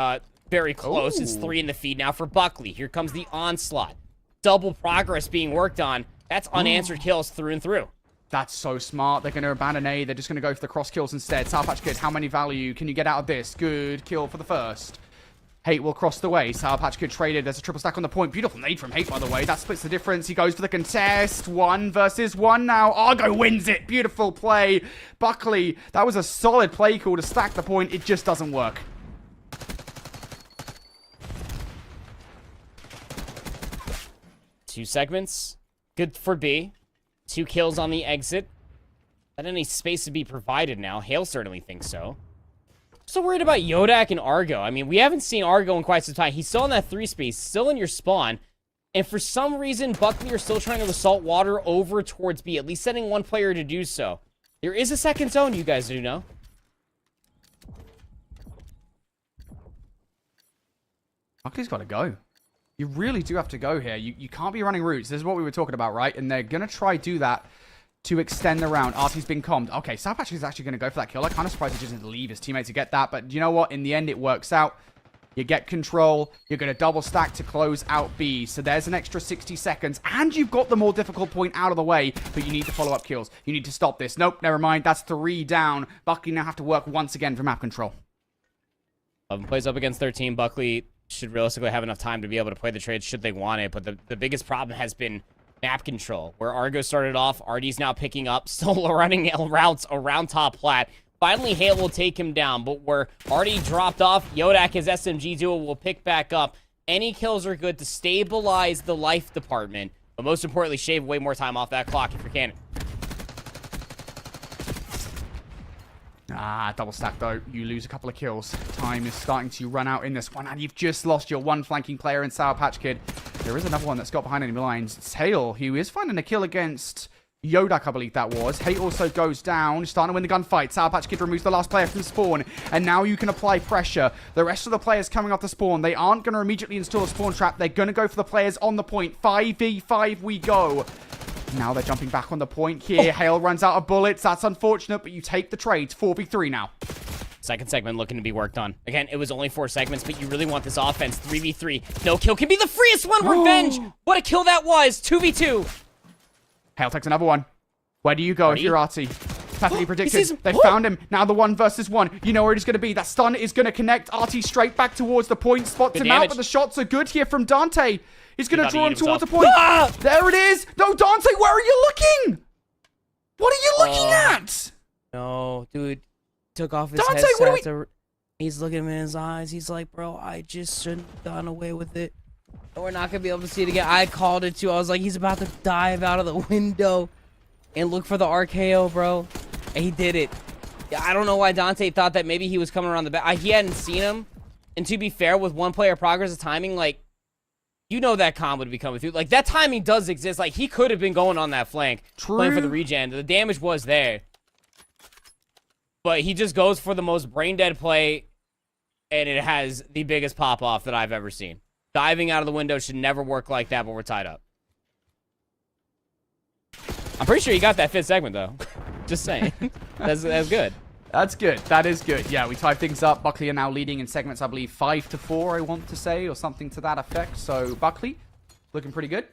very close. It's 3 in the feed now for Buckley. Here comes the onslaught. Double progress being worked on. That's unanswered kills through and through.
That's so smart. They're going to abandon A. They're just going to go for the cross kills instead. Sour Patch Kid, how many value can you get out of this? Good kill for the first. Hate will cross the way. Sour Patch Kid traded. There's a triple stack on the point. Beautiful nade from Hate, by the way. That splits the difference. He goes for the contest. 1 versus 1 now. Argo wins it. Beautiful play. Buckley, that was a solid play call to stack the point. It just doesn't work.
Two segments. Good for B. 2 kills on the exit. Not any space to be provided now. Hale certainly thinks so. So worried about Yodak and Argo. I mean, we haven't seen Argo in quite some time. He's still in that 3 space, still in your spawn. And for some reason, Buckley are still trying to assault water over towards B, at least sending 1 player to do so. There is a second zone, you guys do know.
Buckley's got to go. You really do have to go here. You can't be running routes. This is what we were talking about, right? And they're going to try do that to extend the round. Artie's been calmed. Okay, Sour Patch is actually going to go for that kill. I'm kind of surprised he doesn't leave his teammate to get that. But you know what? In the end, it works out. You get control. You're going to double stack to close out B. So there's an extra 60 seconds. And you've got the more difficult point out of the way. But you need to follow up kills. You need to stop this. Nope, never mind. That's 3 down. Buckley now have to work once again for map control.
11 plays up against 13. Buckley should realistically have enough time to be able to play the trade should they want it. But the biggest problem has been map control, where Argo started off. Artie's now picking up, still running routes around top plat. Finally, Hale will take him down, but where Artie dropped off, Yodak, his SMG duo, will pick back up. Any kills are good to stabilize the life department, but most importantly, shave way more time off that clock if you're Cannon.
Double stack though. You lose a couple of kills. Time is starting to run out in this one, and you've just lost your 1 flanking player in Sour Patch Kid. There is another one that's got behind enemy lines. It's Hale, who is finding a kill against Yodak, I believe that was. Hate also goes down, starting to win the gunfight. Sour Patch Kid removes the last player from spawn, and now you can apply pressure. The rest of the players coming off the spawn, they aren't going to immediately install a spawn trap. They're going to go for the players on the point. 5v5 we go. Now they're jumping back on the point here. Hale runs out of bullets. That's unfortunate, but you take the trades. 4v3 now.
Second segment looking to be worked on. Again, it was only 4 segments, but you really want this offense. 3v3. No kill can be the freest one. Revenge. What a kill that was. 2v2.
Hale takes another one. Where do you go if you're Artie? Perfectly predicted. They found him. Now the 1 versus 1. You know where he's going to be. That stun is going to connect. Artie straight back towards the point. Spots him out, but the shots are good here from Dante. He's going to draw him towards the point. Ah! There it is. No, Dante, where are you looking? What are you looking at?
No, dude. Took off his headset. He's looking him in his eyes. He's like, bro, I just shouldn't have gone away with it. We're not going to be able to see it again. I called it too. I was like, he's about to dive out of the window and look for the RKO, bro. And he did it. I don't know why Dante thought that maybe he was coming around the back. He hadn't seen him. And to be fair, with 1 player progress of timing, like, you know that combo would be coming through. Like, that timing does exist. Like, he could have been going on that flank.
True.
Playing for the regen. The damage was there. But he just goes for the most brain-dead play, and it has the biggest pop-off that I've ever seen. Diving out of the window should never work like that, but we're tied up. I'm pretty sure you got that 5th segment, though. Just saying. That's good.
That's good. That is good. Yeah, we tied things up. Buckley are now leading in segments, I believe, 5-4, I want to say, or something to that effect. So, Buckley, looking pretty good.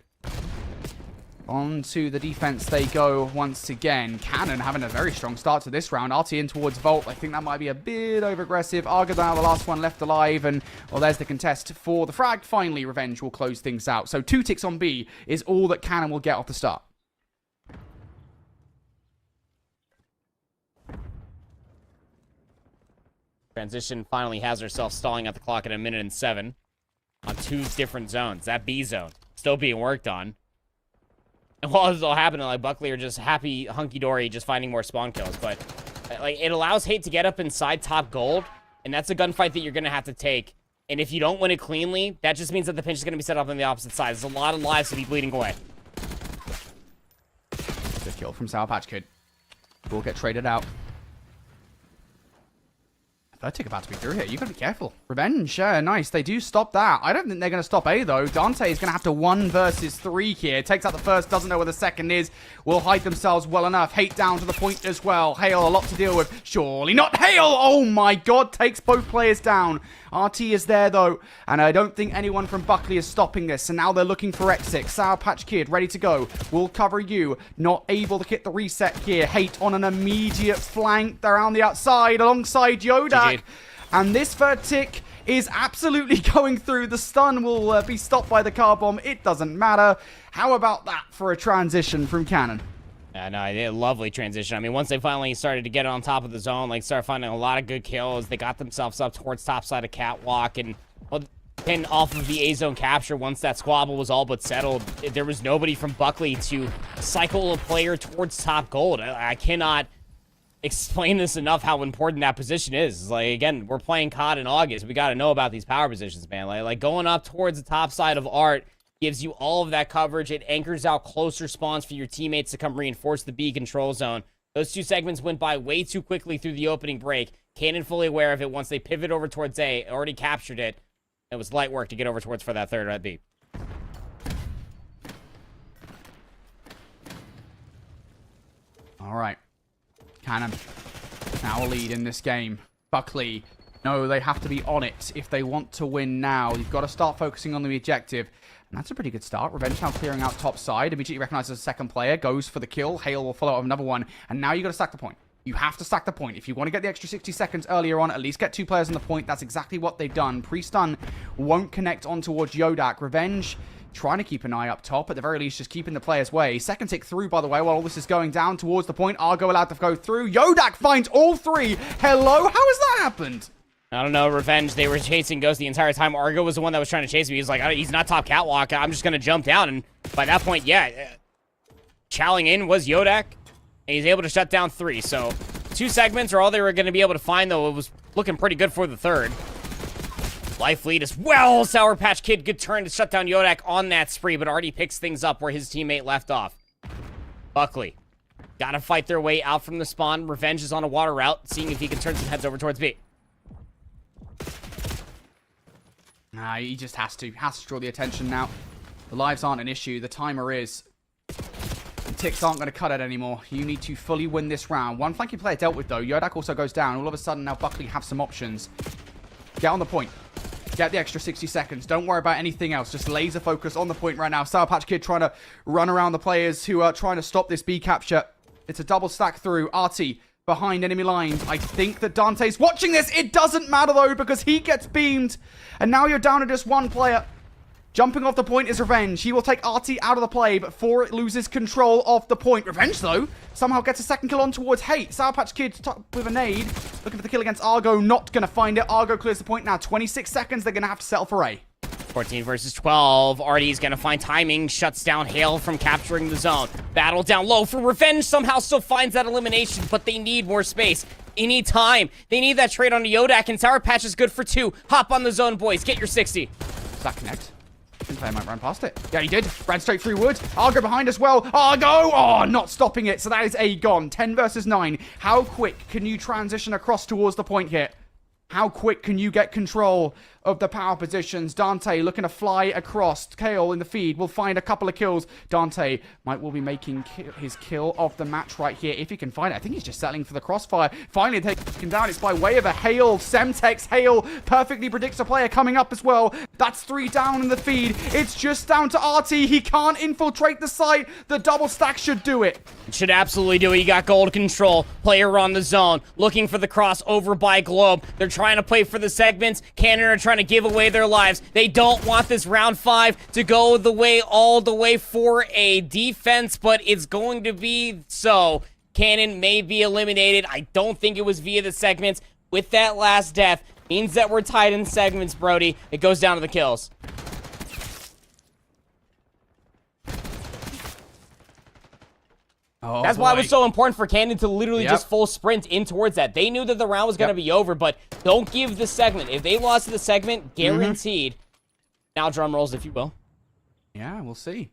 On to the defense they go once again. Cannon having a very strong start to this round. RT in towards Volt. I think that might be a bit over-aggressive. Argo now the last one left alive. And, well, there's the contest for the frag. Finally, Revenge will close things out. So 2 ticks on B is all that Cannon will get off the start.
Transition finally has herself stalling at the clock at 1:07 on 2 different zones. That B zone still being worked on. And while this is all happening, like, Buckley are just happy, hunky-dory, just finding more spawn kills. But, like, it allows Hate to get up inside top gold, and that's a gunfight that you're going to have to take. And if you don't win it cleanly, that just means that the pinch is going to be set up on the opposite side. There's a lot of lives to be bleeding away.
Good kill from Sour Patch Kid. Will get traded out. Third tick about to be through here. You gotta be careful. Revenge, nice. They do stop that. I don't think they're gonna stop A though. Dante is gonna have to 1 versus 3 here. Takes out the first, doesn't know where the second is. Will hide themselves well enough. Hate down to the point as well. Hale, a lot to deal with. Surely not Hale. Oh my god, takes both players down. RT is there though, and I don't think anyone from Buckley is stopping this. So now they're looking for exit. Sour Patch Kid ready to go. Will cover you. Not able to get the reset here. Hate on an immediate flank. They're on the outside alongside Yodak. And this third tick is absolutely going through. The stun will be stopped by the car bomb. It doesn't matter. How about that for a transition from Cannon?
Yeah, no, a lovely transition. I mean, once they finally started to get on top of the zone, like, started finding a lot of good kills, they got themselves up towards top side of Catwalk, and, well, then off of the A-zone capture, once that squabble was all but settled, there was nobody from Buckley to cycle a player towards top gold. I cannot explain this enough how important that position is. Like, again, we're playing CoD in August. We got to know about these power positions, man. Like going up towards the top side of Art gives you all of that coverage. It anchors out closer spawns for your teammates to come reinforce the B control zone. Those 2 segments went by way too quickly through the opening break. Cannon fully aware of it. Once they pivot over towards A, already captured it. It was light work to get over towards for that third at B.
All right. Cannon now a lead in this game. Buckley, no, they have to be on it if they want to win now. You've got to start focusing on the objective. And that's a pretty good start. Revenge now clearing out top side. Immediately recognizes a second player. Goes for the kill. Hale will follow up with another one. And now you got to stack the point. You have to stack the point. If you want to get the extra 60 seconds earlier on, at least get 2 players on the point. That's exactly what they've done. Pre-stun won't connect on towards Yodak. Revenge trying to keep an eye up top. At the very least, just keeping the players way. Second tick through, by the way, while all this is going down towards the point. Argo allowed to go through. Yodak finds all 3. Hello? How has that happened?
I don't know, Revenge, they were chasing Ghost the entire time. Argo was the one that was trying to chase me. He's like, he's not top catwalk. I'm just going to jump down. And by that point, yeah, chowing in was Yodak. And he's able to shut down 3. So 2 segments are all they were going to be able to find, though. It was looking pretty good for the third. Life lead as well. Sour Patch Kid, good turn to shut down Yodak on that spree, but already picks things up where his teammate left off. Buckley, got to fight their way out from the spawn. Revenge is on a water route, seeing if he can turn some heads over towards B.
Nah, he just has to draw the attention now. The lives aren't an issue. The timer is. The ticks aren't going to cut it anymore. You need to fully win this round. 1 flanking player dealt with, though. Yodak also goes down. All of a sudden, now Buckley have some options. Get on the point. Get the extra 60 seconds. Don't worry about anything else. Just laser focus on the point right now. Sour Patch Kid trying to run around the players who are trying to stop this B capture. It's a double stack through. RT behind enemy lines. I think that Dante's watching this. It doesn't matter, though, because he gets beamed. And now you're down to just 1 player. Jumping off the point is Revenge. He will take RT out of the play before it loses control of the point. Revenge, though, somehow gets a second kill on towards Hate. Sour Patch Kid with a nade. Looking for the kill against Argo. Not going to find it. Argo clears the point now. 26 seconds. They're going to have to settle for A.
14 versus 12. Artie's going to find timing. Shuts down Hale from capturing the zone. Battle down low for Revenge. Somehow still finds that elimination, but they need more space. They need time. They need that trade on Yodak, and Sour Patch is good for 2. Hop on the zone, boys. Get your 60.
Does that connect? Player might run past it. Yeah, he did. Ran straight through wood. Argo behind as well. Argo! Oh, not stopping it. So that is A gone. 10 versus 9. How quick can you transition across towards the point here? How quick can you get control of the power positions. Dante looking to fly across. Kale in the feed will find a couple of kills. Dante might well be making his kill of the match right here if he can find it. I think he's just settling for the crossfire. Finally taken down. It's by way of a Hail. Semtex Hail perfectly predicts a player coming up as well. That's 3 down in the feed. It's just down to RT. He can't infiltrate the site. The double stack should do it.
Should absolutely do it. You got gold control. Player on the zone. Looking for the cross over by Globe. They're trying to play for the segments. Cannon are trying to give away their lives. They don't want this round 5 to go all the way for a defense, but it's going to be so. Cannon may be eliminated. I don't think it was via the segments. With that last death, means that we're tied in segments, Brody. It goes down to the kills.
Oh,
that's why it was so important for Cannon to literally just full sprint in towards that. They knew that the round was going to be over, but don't give the segment. If they lost to the segment, guaranteed. Now drum rolls, if you will.
Yeah, we'll see.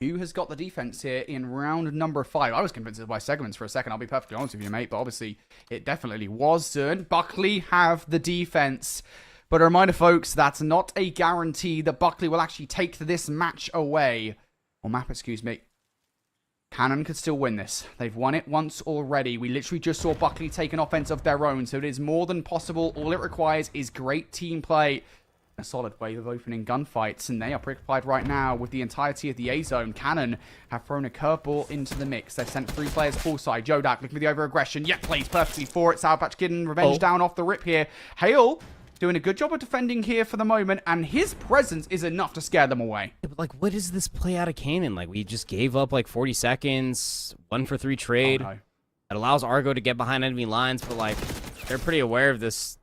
Who has got the defense here in round number 5? I was convinced it was by segments for a second, I'll be perfectly honest with you, mate, but obviously it definitely wasn't. Buckley have the defense. But a reminder, folks, that's not a guarantee that Buckley will actually take this match away. Or map, excuse me. Cannon could still win this. They've won it once already. We literally just saw Buckley take an offense of their own, so it is more than possible. All it requires is great team play. A solid wave of opening gunfights, and they are preoccupied right now with the entirety of the A zone. Cannon have thrown a curveball into the mix. They've sent 3 players full side. Jodak looking for the over-aggression. Yet plays perfectly for it. Sour Patch Kid and Revenge down off the rip here. Hale doing a good job of defending here for the moment, and his presence is enough to scare them away.
Yeah, but, like, what is this play out of Cannon? Like, we just gave up, like, 40 seconds, 1 for 3 trade.
Oh, no.
It allows Argo to get behind enemy lines, but, like, they're pretty aware of this.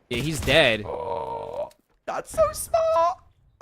Yeah, he's dead.
Oh, that's so smart.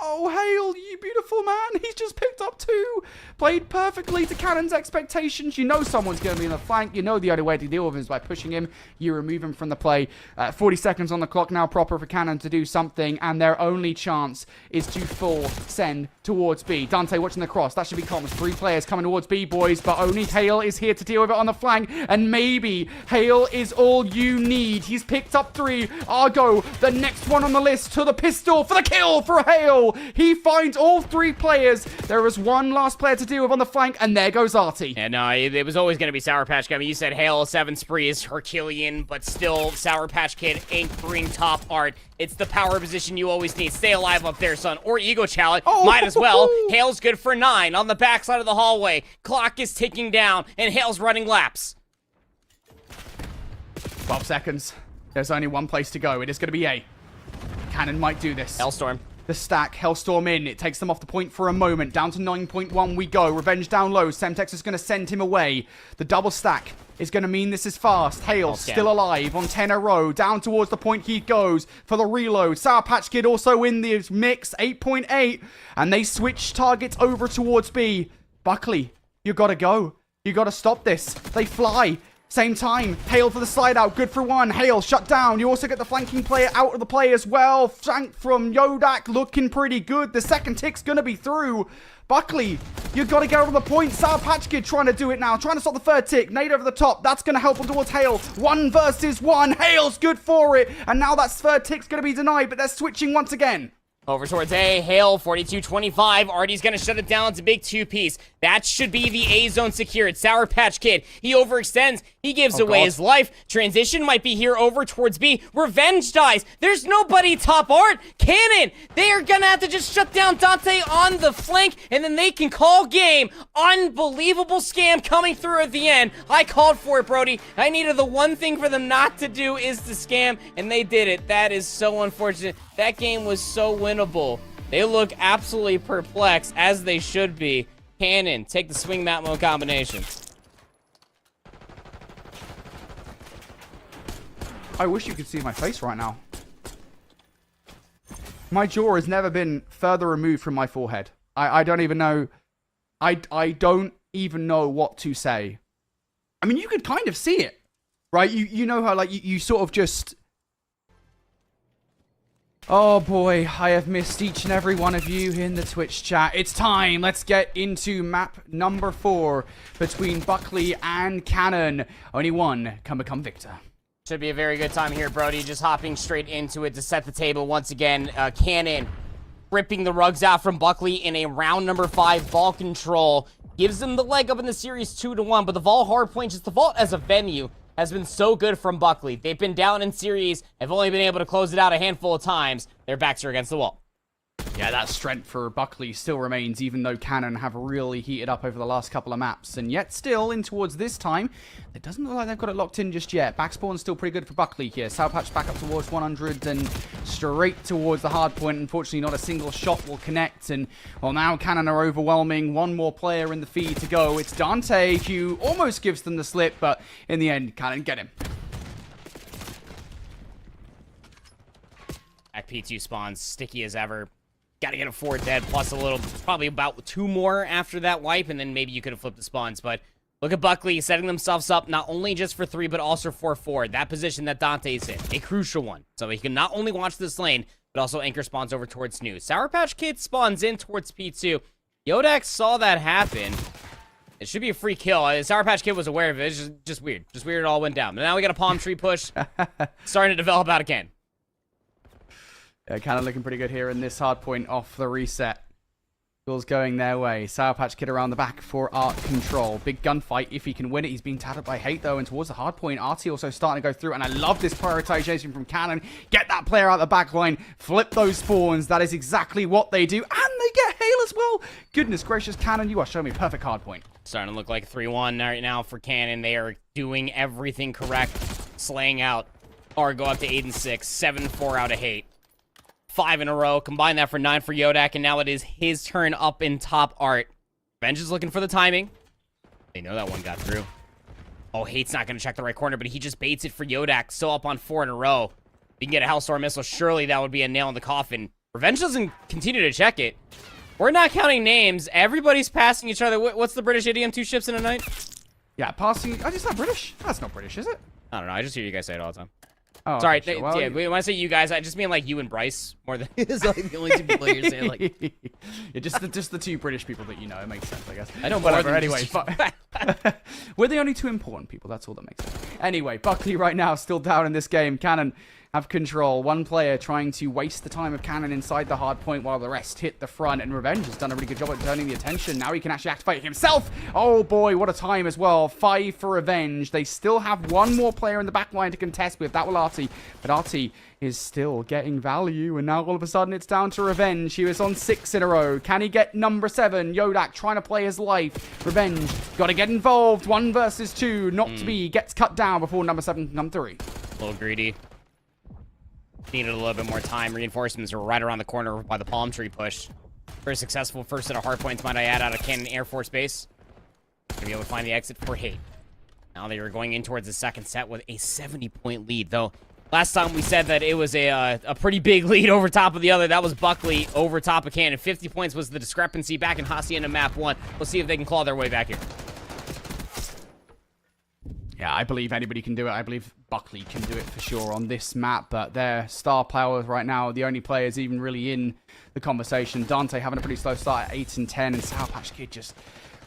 Oh, Hale, you beautiful man. He's just picked up 2. Played perfectly to Cannon's expectations. You know someone's going to be in the flank. You know the only way to deal with him is by pushing him. You remove him from the play. 40 seconds on the clock now, proper for Cannon to do something. And their only chance is to full send towards B. Dante watching the cross. That should be comms. 3 players coming towards B, boys. But only Hale is here to deal with it on the flank. And maybe Hale is all you need. He's picked up 3. Argo, the next one on the list, to the pistol for the kill for Hale. He finds all 3 players. There is one last player to deal with on the flank, and there goes Artie.
Yeah, no, it was always going to be Sour Patch Kid. I mean, you said Hale 7 spree is Herculean, but still Sour Patch Kid anchoring top art. It's the power position you always need. Stay alive up there, son. Or Ego Challenge. Might as well. Hale's good for 9 on the backside of the hallway. Clock is ticking down, and Hale's running laps.
12 seconds. There's only one place to go. It is going to be A. Cannon might do this.
Hellstorm.
The stack, Hellstorm in. It takes them off the point for a moment. Down to 9.1 we go. Revenge down low. Semtex is going to send him away. The double stack is going to mean this is fast. Hale still alive on 10 a row. Down towards the point he goes for the reload. Sour Patch Kid also in the mix. 8.8. And they switch targets over towards B. Buckley, you got to go. You got to stop this. They fly. Same time, Hale for the slide out, good for 1. Hale shut down. You also get the flanking player out of the play as well. Flank from Yodak looking pretty good. The second tick's going to be through. Buckley, you've got to get over the point. Sour Patch Kid trying to do it now. Trying to stop the 3rd tick. Nade over the top. That's going to help him towards Hale. 1 versus 1. Hale's good for it. And now that 3rd tick's going to be denied, but they're switching once again.
Over towards A. Hale, 42-25. Artie's going to shut it down. It's a big 2-piece. That should be the A zone secured. Sour Patch Kid. He overextends. He gives away his life. Transition might be here over towards B. Revenge dies. There's nobody top art. Cannon. They are going to have to just shut down Dante on the flank, and then they can call game. Unbelievable scam coming through at the end. I called for it, Brody. I needed the one thing for them not to do is to scam, and they did it. That is so unfortunate. That game was so winnable. They look absolutely perplexed, as they should be. Cannon, take the swing map mode combination.
I wish you could see my face right now. My jaw has never been further removed from my forehead. I don't even know. I don't even know what to say. I mean, you could kind of see it, right? You know how, like, you sort of just... Oh boy, I have missed each and every one of you in the Twitch chat. It's time. Let's get into map number 4 between Buckley and Cannon. Only one can become victor.
Should be a very good time here, Brody. Just hopping straight into it to set the table once again. Cannon ripping the rugs out from Buckley in a round number 5 ball control. Gives them the leg up in the series 2-1, but the Vault hardpoint, just the Vault as a venue, has been so good from Buckley. They've been down in series, have only been able to close it out a handful of times. Their backs are against the wall.
Yeah, that strength for Buckley still remains, even though Cannon have really heated up over the last couple of maps. And yet, still, in towards this time, it doesn't look like they've got it locked in just yet. Backspawn's still pretty good for Buckley here. Sour Patch back up towards 100 and straight towards the hard point. Unfortunately, not a single shot will connect. And, well, now Cannon are overwhelming. One more player in the feed to go. It's Dante, who almost gives them the slip, but in the end, Cannon get him.
Back P2 spawns, sticky as ever. Got to get a 4 dead, plus a little, probably about 2 more after that wipe, and then maybe you could have flipped the spawns. But look at Buckley setting themselves up not only just for 3, but also for 4. That position that Dante's in, a crucial one. So he can not only watch this lane, but also anchor spawns over towards Snoo. Sour Patch Kid spawns in towards P2. Yodak saw that happen. It should be a free kill. Sour Patch Kid was aware of it. It's just weird. Just weird it all went down. But now we got a palm tree push. Starting to develop out again.
Yeah, kind of looking pretty good here in this hard point off the reset. Goals going their way. Sour Patch Kid around the back for Art control. Big gunfight if he can win it. He's being tattered by Hate though, and towards the hard point, Artie also starting to go through. And I love this prioritization from Cannon. Get that player out the back line. Flip those spawns. That is exactly what they do. And they get Hail as well. Goodness gracious, Cannon, you are showing me perfect hard point.
Starting to look like 3-1 right now for Cannon. They are doing everything correct. Slaying out. Argo up to 8 and 6. 7-4 out of Hate. 5 in a row. Combine that for 9 for Yodak, and now it is his turn up in top Art. Revenge is looking for the timing. They know that one got through. Oh, Hate's not going to check the right corner, but he just baits it for Yodak. Still up on 4 in a row. If he can get a Hellstorm missile, surely that would be a nail in the coffin. Revenge doesn't continue to check it. We're not counting names. Everybody's passing each other. What's the British idiom? 2 ships in a night?
Yeah, passing. Oh, it's not British. That's not British, is it?
I don't know. I just hear you guys say it all the time.
Oh,
sorry,
okay, sure. Well,
yeah, when I say you guys, I just mean like you and Bryce more than it's like the only 2 people you're saying like.
Yeah, just the 2 British people that you know. It makes sense, I guess.
I know
whatever.
more than
Anyway, we're the only 2 important people. That's all that makes sense. Anyway, Buckley right now still down in this game. Cannon have control. One player trying to waste the time of Cannon inside the hard point while the rest hit the front. And Revenge has done a really good job at turning the attention. Now he can actually activate himself. Oh boy, what a time as well. 5 for Revenge. They still have 1 more player in the back line to contest with. That will Artie. But Artie is still getting value. And now all of a sudden it's down to Revenge. He was on 6 in a row. Can he get number 7? Yodak trying to play his life. Revenge got to get involved. 1 versus 2. Not to be. Gets cut down before number 7 can come through.
A little greedy. Needed a little bit more time. Reinforcements are right around the corner by the palm tree push. Very successful first set of hard points, might I add, out of Cannon Air Force Base. Gonna be able to find the exit for Hate. Now they are going in towards the second set with a 70-point lead, though. Last time we said that it was a pretty big lead over top of the other. That was Buckley over top of Cannon. 50 points was the discrepancy back in Hacienda Map 1. We'll see if they can claw their way back here.
Yeah, I believe anybody can do it. I believe Buckley can do it for sure on this map, but their star players right now are the only players even really in the conversation. Dante having a pretty slow start at 8 and 10, and Sour Patch Kid just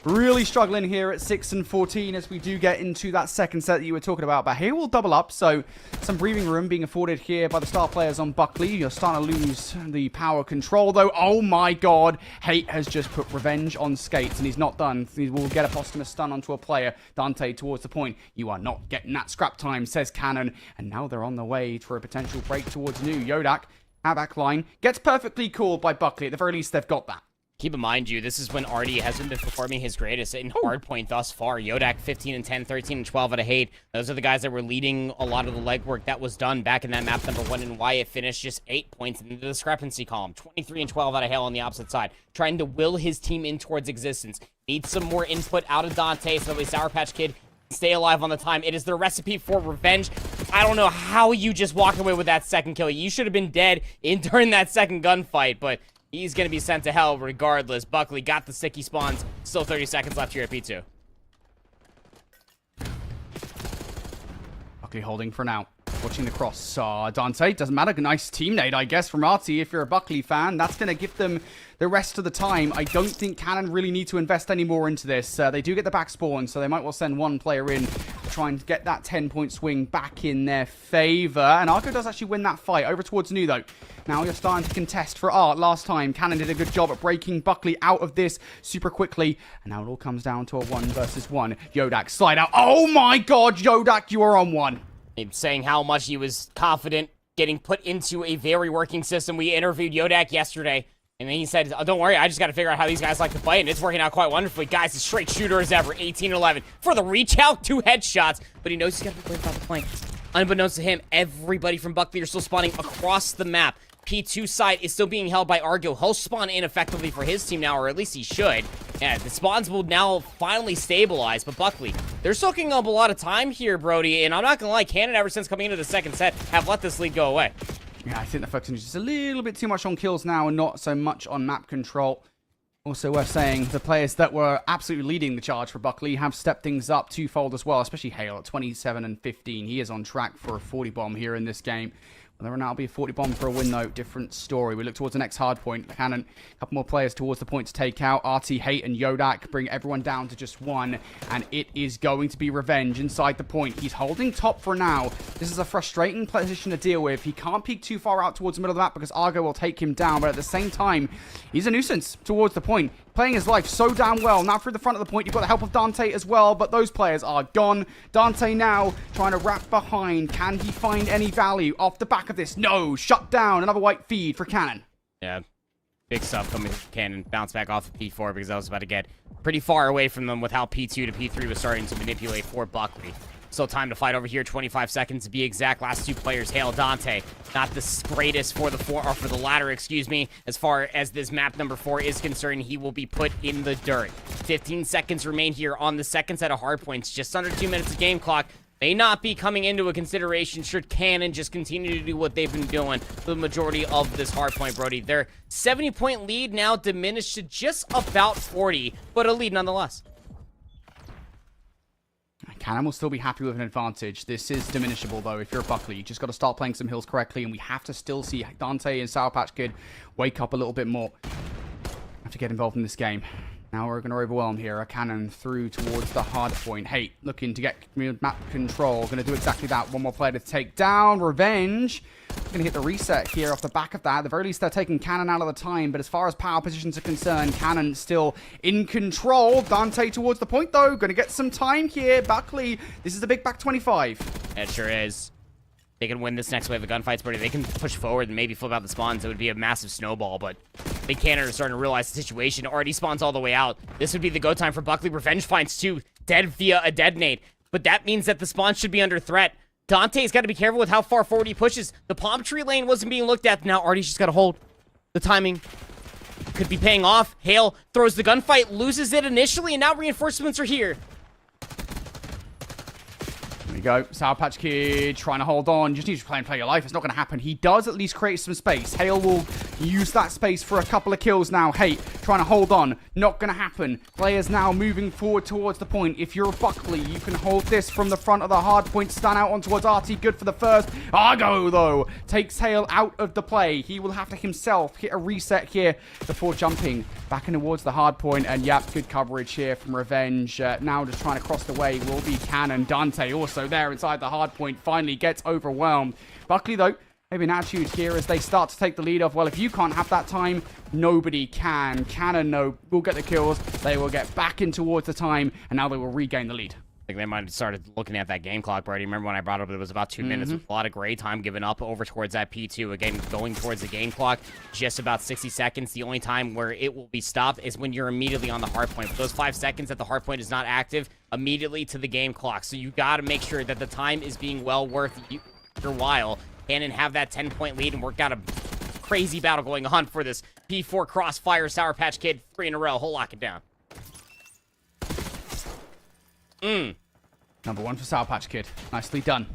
really struggling here at 6 and 14 as we do get into that second set that you were talking about. But here we'll double up, so some breathing room being afforded here by the star players on Buckley. You're starting to lose the power control, though. Oh my god, Hate has just put Revenge on skates, and he's not done. He will get a posthumous stun onto a player. Dante towards the point. You are not getting that scrap time, says Cannon. And now they're on the way for a potential break towards New. Yodak, our back line, gets perfectly called by Buckley. At the very least, they've got that.
Keep in mind, this is when Artie hasn't been performing his greatest in hardpoint thus far. Yodak 15 and 10, 13 and 12 out of Hate. Those are the guys that were leading a lot of the legwork that was done back in that map number 1, and why it finished just 8 points in the discrepancy column. 23 and 12 out of Hale on the opposite side. Trying to will his team in towards existence. Needs some more input out of Dante so that way Sour Patch Kid can stay alive on the time. It is their recipe for revenge. I don't know how you just walked away with that second kill. You should have been dead during that second gunfight, but he's going to be sent to hell regardless. Buckley got the sticky spawns. Still 30 seconds left here at P2.
Buckley holding for now. Watching the cross. Dante, doesn't matter. Nice team nade, I guess, from Artie if you're a Buckley fan. That's going to give them the rest of the time. I don't think Cannon really need to invest any more into this. They do get the back spawn, so they might well send 1 player in to try and get that 10-point swing back in their favor. And Argo does actually win that fight. Over towards Nu, though. Now you're starting to contest for Art. Last time, Cannon did a good job at breaking Buckley out of this super quickly. And now it all comes down to a 1 versus 1. Yodak, slide out. Oh my god, Yodak, you are on one.
Saying how much he was confident getting put into a very working system. We interviewed Yodak yesterday, and then he said, oh, don't worry, I just got to figure out how these guys like to play, and it's working out quite wonderfully. Guys, the straight shooter as ever, 18-11. For the reach out, 2 headshots, but he knows he's got to be brave about the flank. Unbeknownst to him, everybody from Buckley are still spawning across the map. P2 side is still being held by Argo. He'll spawn in effectively for his team now, or at least he should. Yeah, the spawns will now finally stabilize, but Buckley, they're soaking up a lot of time here, Brody, and I'm not gonna lie, Cannon, ever since coming into the second set, have let this lead go away.
Yeah, I think they're focusing just a little bit too much on kills now and not so much on map control. Also worth saying, the players that were absolutely leading the charge for Buckley have stepped things up twofold as well, especially Hale at 27 and 15. He is on track for a 40 bomb here in this game. Whether or not it'll be a 40 bomb for a win, though, different story. We look towards the next hard point. Cannon, a couple more players towards the point to take out. RT, Hate, and Yodak bring everyone down to just 1. And it is going to be Revenge inside the point. He's holding top for now. This is a frustrating position to deal with. He can't peek too far out towards the middle of the map because Argo will take him down. But at the same time, he's a nuisance towards the point. Playing his life so damn well. Now through the front of the point, you've got the help of Dante as well, but those players are gone. Dante now trying to wrap behind. Can he find any value off the back of this? No, shut down. Another white feed for Cannon.
Yeah, big stuff coming from Cannon. Bounce back off of P4 because I was about to get pretty far away from them with how P2 to P3 was starting to manipulate for Buckley. Still time to fight over here. 25 seconds to be exact. Last 2 players, Hale, Dante. Not the greatest for the for the latter, excuse me. As far as this map number 4 is concerned, he will be put in the dirt. 15 seconds remain here on the second set of hardpoints. Just under 2 minutes of game clock. May not be coming into a consideration should Cannon just continue to do what they've been doing for the majority of this hardpoint, Brody. Their 70-point lead now diminished to just about 40, but a lead nonetheless.
Cannon will still be happy with an advantage. This is diminishable, though, if you're Buckley. You just got to start playing some hills correctly, and we have to still see Dante and Sour Patch Kid wake up a little bit more. Have to get involved in this game. Now we're going to overwhelm here. A Cannon through towards the hard point. Hate looking to get map control. Going to do exactly that. One more player to take down. Revenge. Going to hit the reset here off the back of that. At the very least, they're taking Cannon out of the time. But as far as power positions are concerned, Cannon still in control. Dante towards the point, though. Going to get some time here. Buckley, this is a big back 25.
It sure is. They can win this next wave of gunfights, Brody. They can push forward and maybe flip out the spawns. It would be a massive snowball, but they Cannon are starting to realize the situation. Already spawns all the way out. This would be the go time for Buckley. Revenge finds 2 dead via a detonate, but that means that the spawn should be under threat. Dante's got to be careful with how far forward he pushes. The palm tree lane wasn't being looked at. Now Artie's just got to hold. The timing could be paying off. Hale throws the gunfight, loses it initially, and now reinforcements are here.
There we go. Sour Patch Kid trying to hold on. Just need to play and play your life. It's not going to happen. He does at least create some space. Hale will use that space for a couple of kills now. Hate trying to hold on. Not going to happen. Players now moving forward towards the point. If you're Buckley, you can hold this from the front of the hard point. Stand out on towards RT. Good for the first. Argo, though, takes Hale out of the play. He will have to himself hit a reset here before jumping back in towards the hard point. And yep, good coverage here from Revenge. Now just trying to cross the way will be Cannon. Dante also there inside the hard point. Finally gets overwhelmed. Buckley, though, maybe an attitude here as they start to take the lead off. Well, if you can't have that time, nobody can. Cannon, though, will get the kills. They will get back in towards the time, and now they will regain the lead.
I think they might have started looking at that game clock, Brady. Remember when I brought up it was about 2 minutes with a lot of gray time given up over towards that P2. Again, going towards the game clock, just about 60 seconds. The only time where it will be stopped is when you're immediately on the hard point. But those 5 seconds that the hard point is not active, immediately to the game clock. So you got to make sure that the time is being well worth your while. And have that 10-point lead and work out a crazy battle going on for this P4 Crossfire Sour Patch Kid 3 in a row. He'll lock it down.
Number 1 for Sour Patch Kid. Nicely done.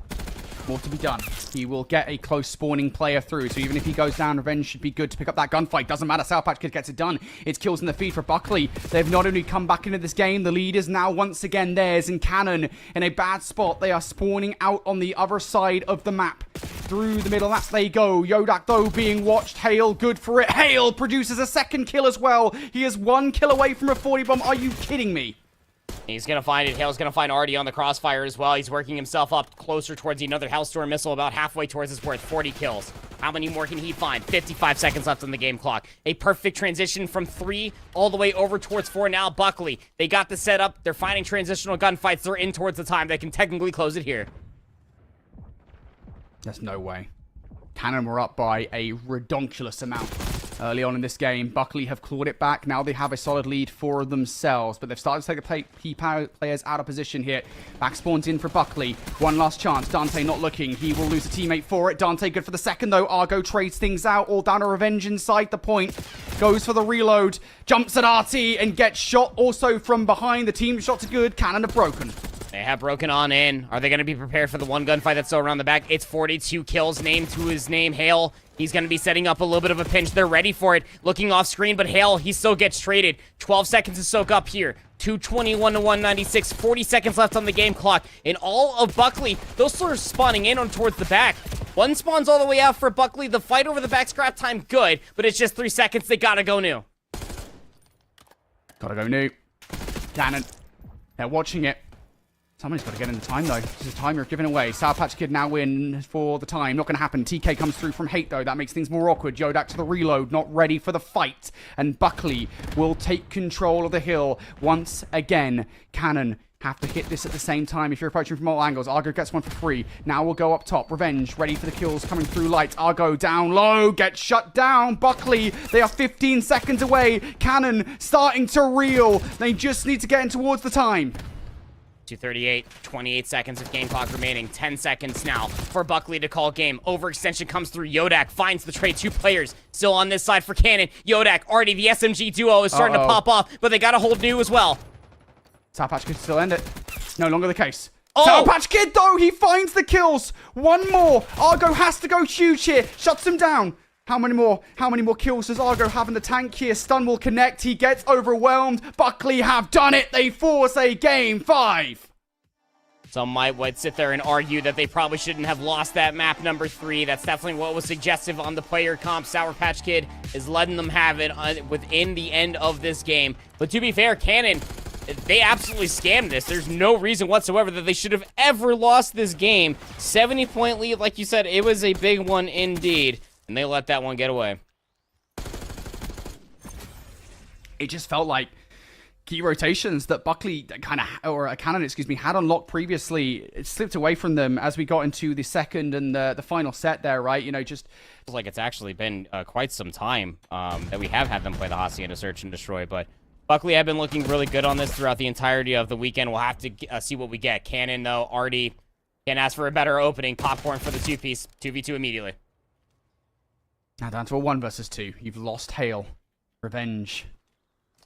More to be done. He will get a close spawning player through, so even if he goes down, Revenge should be good to pick up that gunfight. Doesn't matter, Sour Patch Kid gets it done. It's kills in the feed for Buckley. They've not only come back into this game, the lead is now once again theirs, and Cannon in a bad spot. They are spawning out on the other side of the map. Through the middle, that they go. Yodak, though, being watched. Hale, good for it. Hale produces a second kill as well. He is 1 kill away from a 40 bomb. Are you kidding me?
He's going to find it. Hale's going to find Artie on the crossfire as well. He's working himself up closer towards another Hellstorm missile, about halfway towards his worth. 40 kills. How many more can he find? 55 seconds left on the game clock. A perfect transition from 3 all the way over towards 4 now. Buckley, they got the setup. They're finding transitional gunfights. They're in towards the time. They can technically close it here.
There's no way. Cannon were up by a redonkulous amount early on in this game. Buckley have clawed it back. Now they have a solid lead for themselves, but they've started to take the key players out of position here. Back spawns in for Buckley. One last chance. Dante not looking. He will lose a teammate for it. Dante good for the second, though. Argo trades things out. All down to Revenge inside the point. Goes for the reload. Jumps at RT and gets shot also from behind. The team shots are good. Cannon are broken.
They have broken on in. Are they going to be prepared for the one gunfight that's still around the back? It's 42 kills, named to his name, Hale. He's going to be setting up a little bit of a pinch. They're ready for it. Looking off screen, but Hale, he still gets traded. 12 seconds to soak up here. 221 to 196. 40 seconds left on the game clock. In all of Buckley, those are spawning in on towards the back. One spawns all the way out for Buckley. The fight over the back scrap time, good, but it's just 3 seconds. They got to go new.
Gotta go new. Cannon. They're watching it. Somebody's got to get in the time, though. This is a time you're giving away. Sour Patch Kid now win for the time. Not going to happen. TK comes through from Hate, though. That makes things more awkward. Yodak to the reload. Not ready for the fight. And Buckley will take control of the hill once again. Cannon have to hit this at the same time if you're approaching from all angles. Argo gets one for free. Now we'll go up top. Revenge ready for the kills coming through light. Argo down low. Gets shut down. Buckley, they are 15 seconds away. Cannon starting to reel. They just need to get in towards the time.
2:38, 28 seconds of game clock remaining. 10 seconds now for Buckley to call game. Overextension comes through. Yodak finds the trade. 2 players still on this side for Cannon. Yodak, Artie, the SMG duo is starting to pop off, but they got to hold new as well.
Sour Patch Kid still end it. No longer the case.
Oh!
Sour Patch Kid, though, he finds the kills. One more. Argo has to go huge here. Shuts him down. How many more kills does Argo have in the tank here? Stun will connect. He gets overwhelmed. Buckley have done it. They force a game 5.
Some might sit there and argue that they probably shouldn't have lost that map number 3. That's definitely what was suggestive on the player comp. Sour Patch Kid is letting them have it within the end of this game. But to be fair, Cannon, they absolutely scammed this. There's no reason whatsoever that they should have ever lost this game. 70-point lead, like you said, it was a big one indeed. And they let that one get away.
It just felt like key rotations that Buckley Cannon, had unlocked previously. It slipped away from them as we got into the second and the final set there, right? You know, just
feels like it's actually been quite some time that we have had them play the Hacienda Search and Destroy, but Buckley have been looking really good on this throughout the entirety of the weekend. We'll have to see what we get. Cannon, though, Artie can't ask for a better opening. Popcorn for the 2-piece. 2v2 immediately.
Now down to a 1 versus 2. You've lost Hale. Revenge.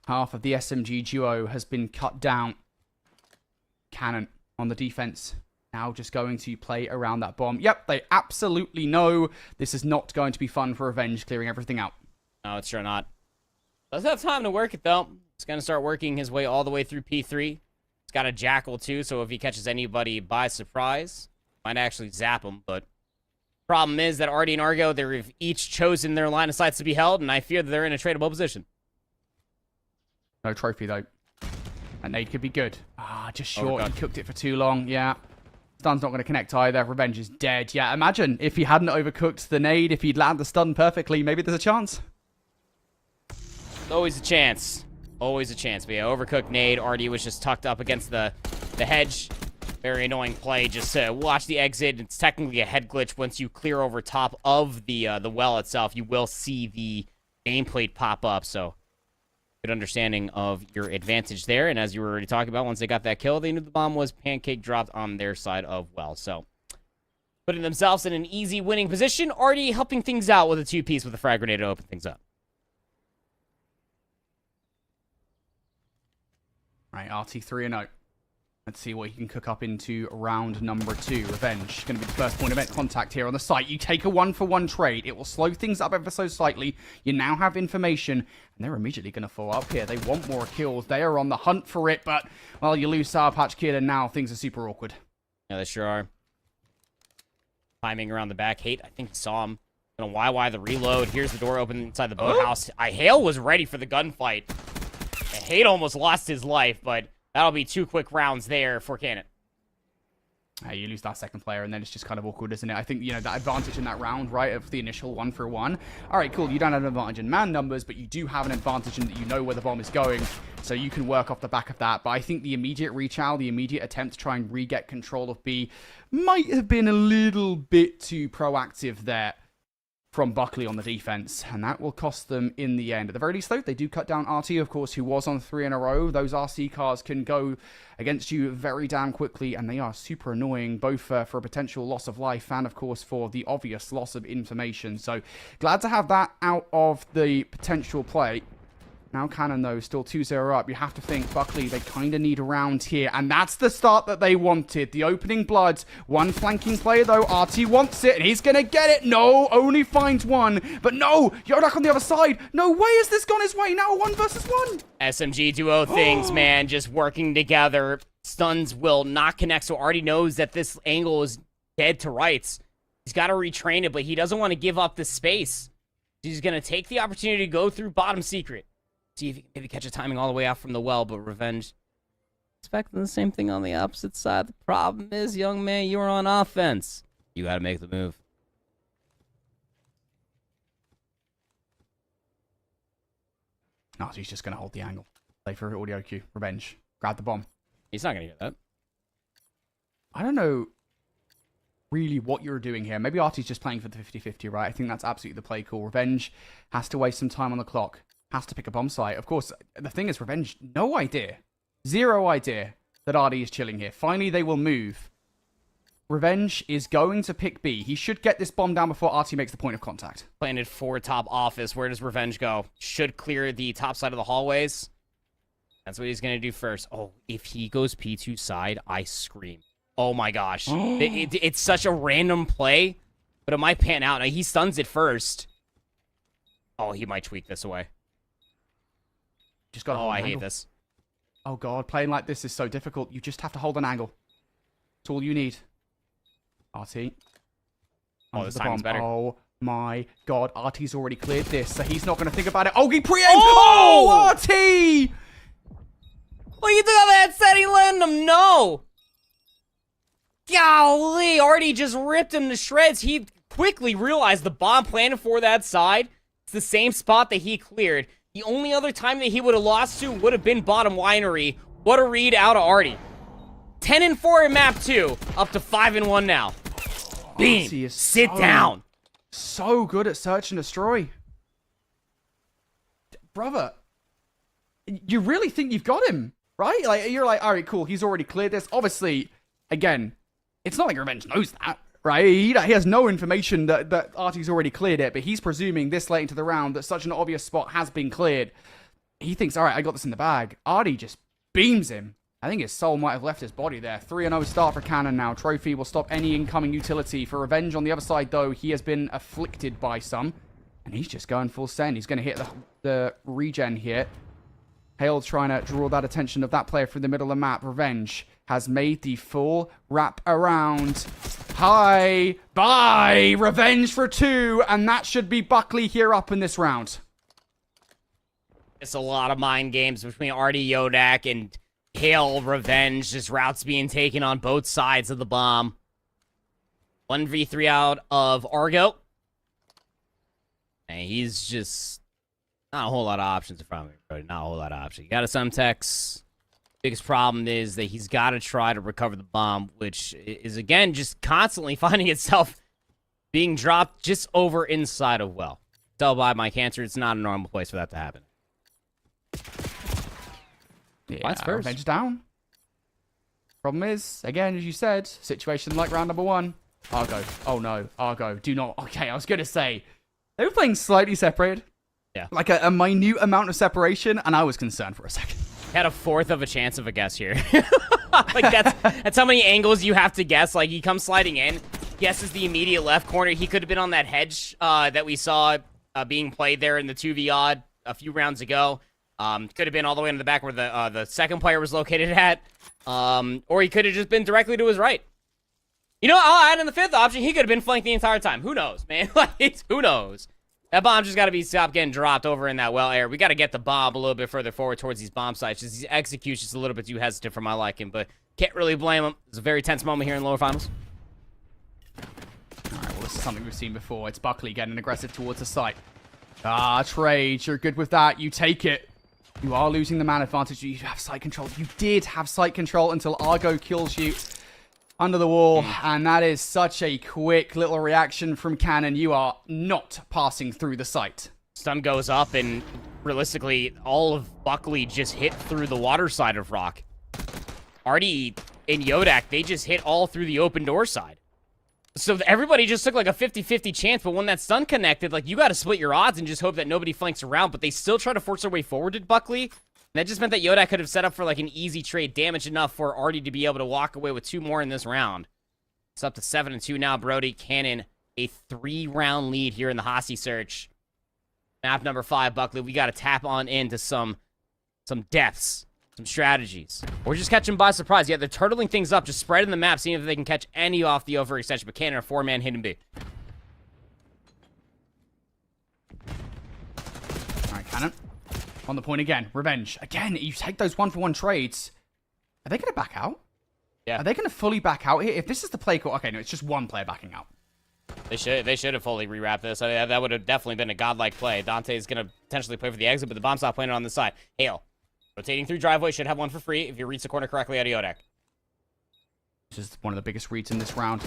Half of the SMG duo has been cut down. Cannon on the defense. Now just going to play around that bomb. Yep, they absolutely know this is not going to be fun for Revenge, clearing everything out.
No, it's sure not. Doesn't have time to work it, though. He's going to start working his way all the way through P3. He's got a Jackal, too, so if he catches anybody by surprise, might actually zap him, but problem is that Artie and Argo, they've each chosen their line of sights to be held, and I fear that they're in a tradable position.
No trophy, though. That nade could be good. Just short. He cooked it for too long. Yeah. Stun's not going to connect either. Revenge is dead. Yeah, imagine if he hadn't overcooked the nade, if he'd landed the stun perfectly, maybe there's a chance.
Always a chance. Always a chance. But yeah, overcooked nade. Artie was just tucked up against the hedge. Very annoying play. Just watch the exit. It's technically a head glitch. Once you clear over top of the well itself, you will see the nameplate pop up. So good understanding of your advantage there. And as you were already talking about, once they got that kill, they knew the bomb was pancake dropped on their side of well. So putting themselves in an easy winning position. Artie helping things out with a 2-piece with a frag grenade to open things up.
All right, RT 3-0. Let's see what he can cook up into round number 2. Revenge. Going to be the first point of event contact here on the site. You take a 1-for-1 trade. It will slow things up ever so slightly. You now have information, and they're immediately going to fall up here. They want more kills. They are on the hunt for it, but, well, you lose Sour Patch Kid, and now things are super awkward.
Yeah, they sure are. Timing around the back. Hate, I think he saw him. Gonna YY the reload. Here's the door open inside the boathouse. Hale was ready for the gunfight. Hate almost lost his life, but That'll be 2 quick rounds there for Cannon.
You lose that second player, and then it's just kind of awkward, isn't it? I think, you know, that advantage in that round, right, of the initial 1-for-1. All right, cool. You don't have an advantage in man numbers, but you do have an advantage in that you know where the bomb is going, so you can work off the back of that. But I think the immediate rechow, the immediate attempt to try and re-get control of B might have been a little bit too proactive there from Buckley on the defense, and that will cost them in the end. At the very least, though, they do cut down RT, of course, who was on 3 in a row. Those RC cars can go against you very damn quickly, and they are super annoying, both for a potential loss of life and, of course, for the obvious loss of information. So, glad to have that out of the potential play. Now Cannon, though, still 2-0 up. You have to think, Buckley, they kind of need a round here. And that's the start that they wanted. The opening blood. One flanking player, though. RT wants it, and he's going to get it. No, only finds one. But no, Yodak on the other side. No way has this gone his way. Now 1 versus 1.
SMG duo things, man, just working together. Stuns will not connect, so already knows that this angle is dead to rights. He's got to retrain it, but he doesn't want to give up the space. He's going to take the opportunity to go through bottom secret. See if he can maybe catch a timing all the way out from the well, but Revenge expecting the same thing on the opposite side. The problem is, young man, you're on offense. You got to make the move.
No, he's just going to hold the angle. Play for audio cue. Revenge. Grab the bomb.
He's not going to get that.
I don't know really what you're doing here. Maybe Artie's just playing for the 50-50, right? I think that's absolutely the play call. Revenge has to waste some time on the clock. Has to pick a bomb site. Of course, the thing is, Revenge, no idea. 0 idea that Artie is chilling here. Finally, they will move. Revenge is going to pick B. He should get this bomb down before Artie makes the point of contact.
Planted for top office. Where does Revenge go? Should clear the top side of the hallways. That's what he's going to do first. Oh, if he goes P2 side, I scream. Oh my gosh. It's such a random play, but it might pan out. Now, he stuns it first. Oh, he might tweak this away.
Just got to hold an angle.
I hate this.
Oh god, playing like this is so difficult. You just have to hold an angle. It's all you need. RT.
Oh, this time's better.
Oh my god, RT's already cleared this, so he's not going to think about it. Oh, he preempted!
Oh!
RT!
Well, you took out that set, he let him know. Golly, already just ripped him to shreds. He quickly realized the bomb planted for that side. It's the same spot that he cleared. The only other time that he would have lost to would have been bottom winery. What a read out of Artie. 10-4 in map 2, up to 5-1 now. Beam, sit down.
So good at search and destroy. Brother, you really think you've got him, right? Like, you're like, all right, cool, he's already cleared this. Obviously, again, it's not like Revenge knows that. Right, he has no information that Artie's already cleared it, but he's presuming this late into the round that such an obvious spot has been cleared. He thinks, all right, I got this in the bag. Artie just beams him. I think his soul might have left his body there. 3-0 start for Cannon now. Trophy will stop any incoming utility. For Revenge on the other side, though, he has been afflicted by some, and he's just going full send. He's going to hit the regen here. Hale trying to draw that attention of that player through the middle of the map. Revenge has made the full wrap around. Hi, bye, Revenge for 2, and that should be Buckley here up in this round.
It's a lot of mind games between Artie Yodak and Hale Revenge. Just routes being taken on both sides of the bomb. 1v3 out of Argo. And he's just not a whole lot of options in front of him, bro. Not a whole lot of options. You got a Sumtex. Biggest problem is that he's got to try to recover the bomb, which is, again, just constantly finding itself being dropped just over inside of well. Tell by my cancer, it's not a normal place for that to happen.
Yeah, Revenge down. Problem is, again, as you said, situation like round number 1. Argo. Oh no, Argo. Do not. Okay, I was going to say, they were playing slightly separated.
Yeah.
Like a minute amount of separation, and I was concerned for a second.
Had a fourth of a chance of a guess here. Like, that's how many angles you have to guess. Like, he comes sliding in, guesses the immediate left corner. He could have been on that hedge that we saw being played there in the 2v odd a few rounds ago. Could have been all the way in the back where the second player was located at. Or he could have just been directly to his right. You know, I'll add in the 5th option. He could have been flanked the entire time. Who knows, man? Like, who knows? That bomb just got to be stopped getting dropped over in that well area. We got to get the bomb a little bit further forward towards these bomb sites. Just these executions a little bit too hesitant for my liking, but can't really blame him. It's a very tense moment here in lower finals.
All right, well, this is something we've seen before. It's Buckley getting aggressive towards the site. Ah, Trade, you're good with that. You take it. You are losing the man advantage. You have site control. You did have site control until Argo kills you under the wall, and that is such a quick little reaction from Cannon. You are not passing through the site.
Stun goes up, and realistically, all of Buckley just hit through the water side of Rock. Artie and Yodak, they just hit all through the open door side. So everybody just took like a 50-50 chance, but when that stun connected, like, you got to split your odds and just hope that nobody flanks around, but they still try to force their way forward to Buckley. That just meant that Yodak could have set up for like an easy trade, damage enough for Artie to be able to walk away with 2 more in this round. It's up to 7-2 now, Brody. Cannon, a 3-round lead here in the Hossie search. Map number 5, Buckley. We got to tap on into some depths, some strategies. Or just catch them by surprise. Yeah, they're turtling things up, just spreading the map, seeing if they can catch any off the overextension. But Cannon, a 4-man hidden B.
All right, Cannon. On the point again. Revenge. Again, you take those 1-for-1 trades. Are they going to back out?
Yeah.
Are they going to fully back out here? If this is the play call... Okay, no, it's just one player backing out.
They should have fully rewrapped this. I mean, that would have definitely been a godlike play. Dante's going to potentially play for the exit, but the bomb's not planted on the side. Hale, rotating through driveway, should have one for free if you reach the corner correctly out of Yodak.
This is one of the biggest reads in this round.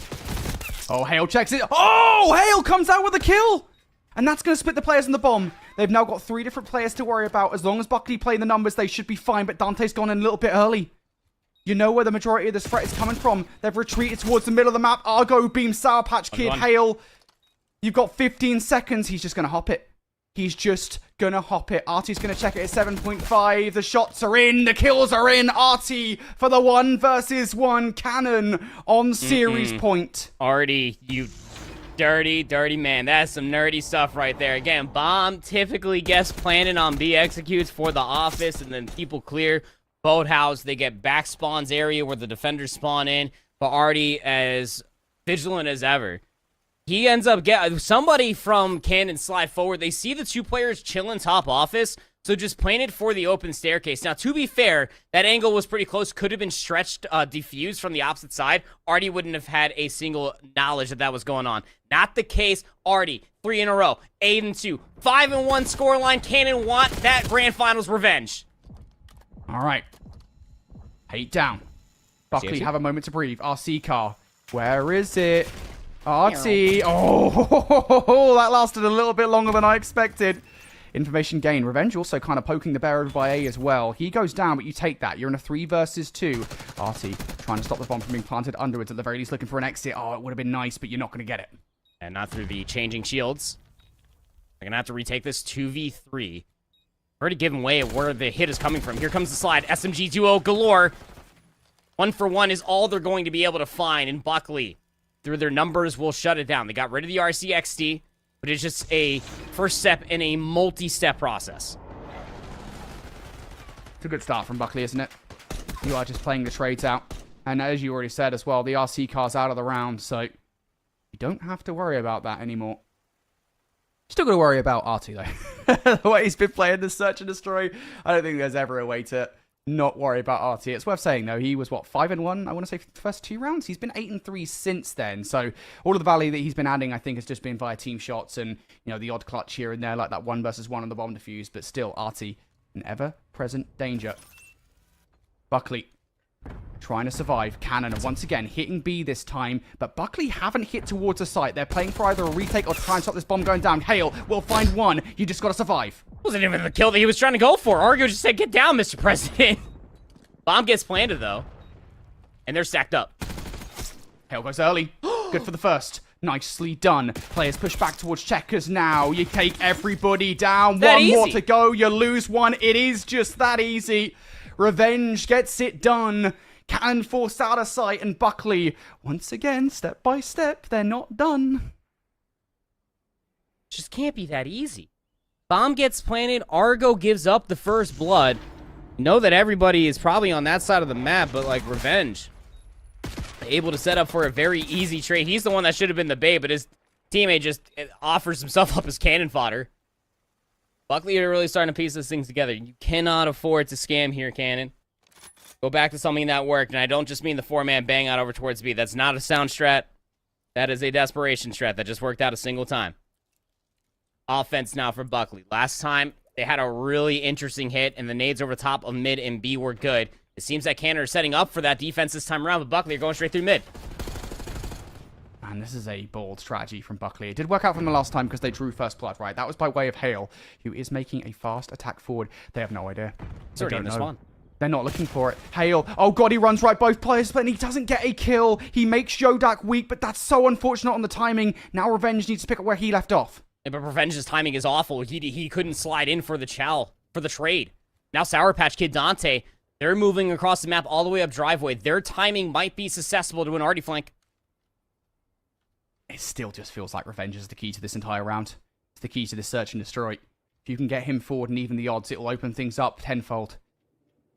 Oh, Hale checks it. Oh, Hale comes out with a kill! And that's going to split the players in the bomb. They've now got 3 different players to worry about. As long as Buckley play the numbers, they should be fine. But Dante's gone in a little bit early. You know where the majority of this threat is coming from. They've retreated towards the middle of the map. Argo, Beam, Sour Patch Kid, Hale. You've got 15 seconds. He's just going to hop it. He's just going to hop it. Artie's going to check it at 7.5. The shots are in. The kills are in. Artie for the 1 versus 1. Cannon on series point.
Artie, you dirty man. That's some nerdy stuff right there. Again, bomb typically gets planted on B, executes for the office, and then people clear. Boathouse, they get back spawns area where the defenders spawn in. But Artie, as vigilant as ever, he ends up getting somebody from Cannon slide forward. They see the 2 players chilling top office, so just planted for the open staircase. Now, to be fair, that angle was pretty close. Could have been stretched, diffused from the opposite side. Artie wouldn't have had a single knowledge that was going on. Not the case. Artie, 3 in a row, 8-2, 5-1 scoreline. Cannon want that grand finals revenge.
All right. 8 down. Buckley, have a moment to breathe. RC car. Where is it? RT. Oh, that lasted a little bit longer than I expected. Information gain. Revenge also kind of poking the bear over by A as well. He goes down, but you take that. You're in a 3 versus 2. RT trying to stop the bomb from being planted underwards. At the very least, looking for an exit. Oh, it would have been nice, but you're not going to get it.
And not through the changing shields. They're going to have to retake this 2v3. Already given way of where the hit is coming from. Here comes the slide. SMG duo galore. 1-for-1 is all they're going to be able to find. And Buckley, through their numbers, will shut it down. They got rid of the RCXD, but it's just a first step in a multi-step process.
It's a good start from Buckley, isn't it? You are just playing the trades out. And as you already said as well, the RC car's out of the round, so you don't have to worry about that anymore. Still got to worry about RT, though. The way he's been playing the Search and Destroy, I don't think there's ever a way to not worry about RT. It's worth saying, though, he was, what, 5-1, I want to say, for the first 2 rounds? He's been 8-3 since then. So all of the value that he's been adding, I think, has just been via team shots and, you know, the odd clutch here and there, like that 1 versus 1 on the bomb defuse. But still, RT, an ever-present danger. Buckley trying to survive. Cannon once again hitting B this time, but Buckley haven't hit towards the site. They're playing for either a retake or to try and stop this bomb going down. Hale will find 1. You just got to survive.
Wasn't even the kill that he was trying to go for. Argo just said, get down, Mr. President. Bomb gets planted, though. And they're stacked up.
Hale goes early. Good for the first. Nicely done. Players push back towards checkers now. You take everybody down.
That
1
easy.
more to go. You lose 1. It is just that easy. Revenge gets it done. Cannon forced out of sight, and Buckley, once again, step by step, they're not done.
Just can't be that easy. Bomb gets planted. Argo gives up the first blood. Know that everybody is probably on that side of the map, but like Revenge, able to set up for a very easy trade. He's the one that should have been the bait, but his Teammate just offers himself up as cannon fodder. Buckley are really starting to piece this thing together. You cannot afford to scam here, Cannon. Go back to something that worked, and I don't just mean the 4-man bang out over towards B. That's not a sound strat. That is a desperation strat that just worked out a single time. Offense now for Buckley. Last time, they had a really interesting hit, and the nades over top of mid and B were good. It seems that Cannon are setting up for that defense this time around, but Buckley are going straight through mid.
Man, this is a bold strategy from Buckley. It did work out from the last time because they drew first blood, right? That was by way of Hale, who is making a fast attack forward. They have no idea.
It's already in the spawn.
They're not looking for it. Hale. Oh, God, he runs right both players, but he doesn't get a kill. He makes Yodak weak, but that's so unfortunate on the timing. Now Revenge needs to pick up where he left off.
Yeah, but Revenge's timing is awful. He couldn't slide in for the for the trade. Now Sour Patch Kid Dante, they're moving across the map all the way up driveway. Their timing might be susceptible to an arty flank.
It still just feels like Revenge is the key to this entire round. It's the key to this search and destroy. If you can get him forward and even the odds, it will open things up tenfold.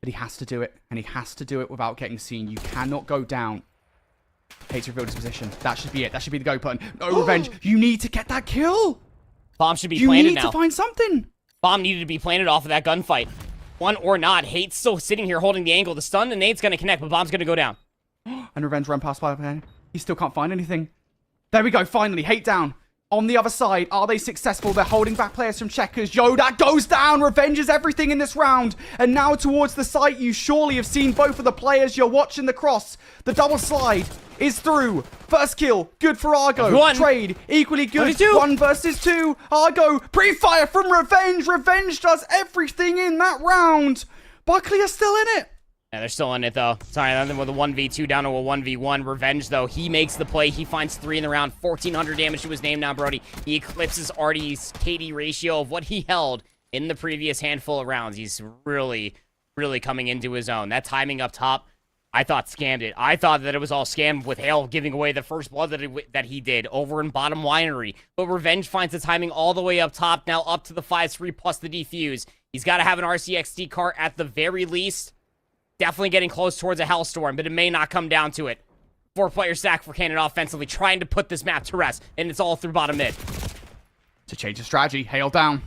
But he has to do it, and he has to do it without getting seen. You cannot go down. Hates revealed his position. That should be it. That should be the go button. No, Revenge. You need to get that kill.
Bomb should be planted now.
You need to find something.
Bomb needed to be planted off of that gunfight. One or not. Hate's still sitting here holding the angle. The stun and nade's going to connect, but Bomb's going to go down.
And Revenge run past by man. He still can't find anything. There we go, finally. Hate down. On the other side, are they successful? They're holding back players from checkers. Yo, that goes down. Revenge is everything in this round. And now towards the site, you surely have seen both of the players. You're watching the cross. The double slide is through. First kill, good for Argo.
One.
Trade, equally good.
22.
1 versus 2. Argo, pre-fire from Revenge. Revenge does everything in that round. Buckley are still in it.
Yeah, they're still in it, though. Sorry, nothing with a 1v2 down to a 1v1. Revenge, though, he makes the play. He finds 3 in the round. 1,400 damage to his name now, Brody. He eclipses Artie's KD ratio of what he held in the previous handful of rounds. He's really, really coming into his own. That timing up top, I thought scammed it. I thought that it was all scammed with Hale giving away the first blood that he did over in bottom winery. But Revenge finds the timing all the way up top, now up to the 5-3 plus the defuse. He's got to have an RCXD cart at the very least. Definitely getting close towards a Hellstorm, but it may not come down to it. 4-player stack for Cannon offensively, trying to put this map to rest, and it's all through bottom mid.
To change the strategy, Hale down.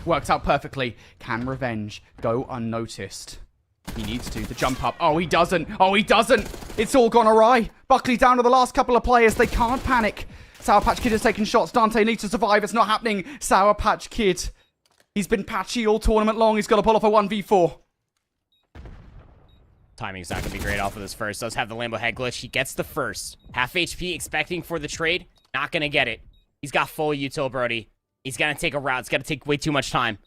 Works out perfectly. Can Revenge go unnoticed? He needs to. The jump up. Oh, he doesn't. Oh, he doesn't. It's all gone awry. Buckley down to the last couple of players. They can't panic. Sour Patch Kid is taking shots. Dante needs to survive. It's not happening. Sour Patch Kid. He's been patchy all tournament long. He's got to pull off a 1v4.
Timing's not going to be great off of this first. Does have the Lambo head glitch. He gets the first. Half HP expecting for the trade. Not going to get it. He's got full util, Brody. He's going to take a route. It's going to take way too much time.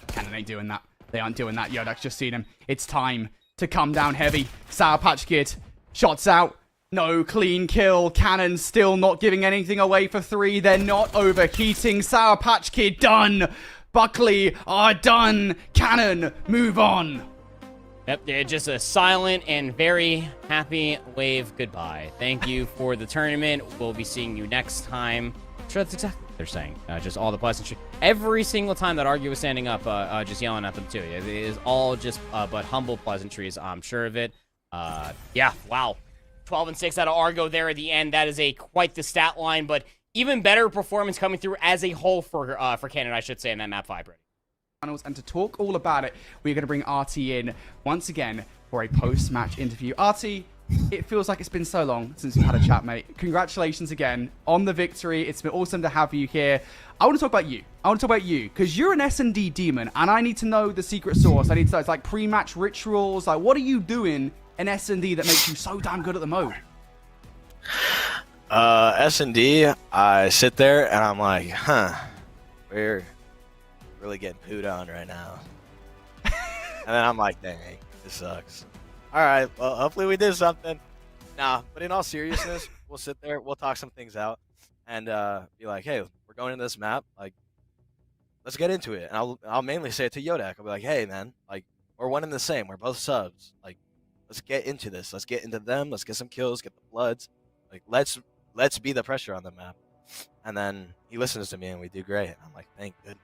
Cannon ain't doing that. They aren't doing that. Yodak's just seen him. It's time to come down heavy. Sour Patch Kid. Shots out. No clean kill. Cannon still not giving anything away for 3. They're not overheating. Sour Patch Kid done. Buckley are done. Cannon, move on.
Yep, just a silent and very happy wave goodbye. Thank you for the tournament. We'll be seeing you next time. I'm sure that's exactly what they're saying. Just all the pleasantry. Every single time that Argue was standing up, just yelling at them too. It is all just but humble pleasantries. I'm sure of it. Yeah, wow. 12-6 out of Argo there at the end. That is quite the stat line, but even better performance coming through as a whole for Cannon, I should say, in that map 5, Brady.
And to talk all about it, we're going to bring RT in once again for a post-match interview. RT, it feels like it's been so long since we've had a chat, mate. Congratulations again on the victory. It's been awesome to have you here. I want to talk about you. Because you're an S&D demon, and I need to know the secret sauce. I need to know, it's like pre-match rituals. Like, what are you doing in S&D that makes you so damn good at the mode?
S&D, I sit there and I'm like, we're really getting pooed on right now. And then I'm like, dang, this sucks. All right, well, hopefully we did something. Nah, but in all seriousness, we'll sit there, we'll talk some things out, and be like, hey, we're going into this map, like, let's get into it. And I'll mainly say it to Yodak. I'll be like, hey, man, like, we're one and the same. We're both subs. Like, let's get into this. Let's get into them. Let's get some kills, get the bloods. Like, let's be the pressure on the map. And then he listens to me, and we do great. And I'm like, thank goodness.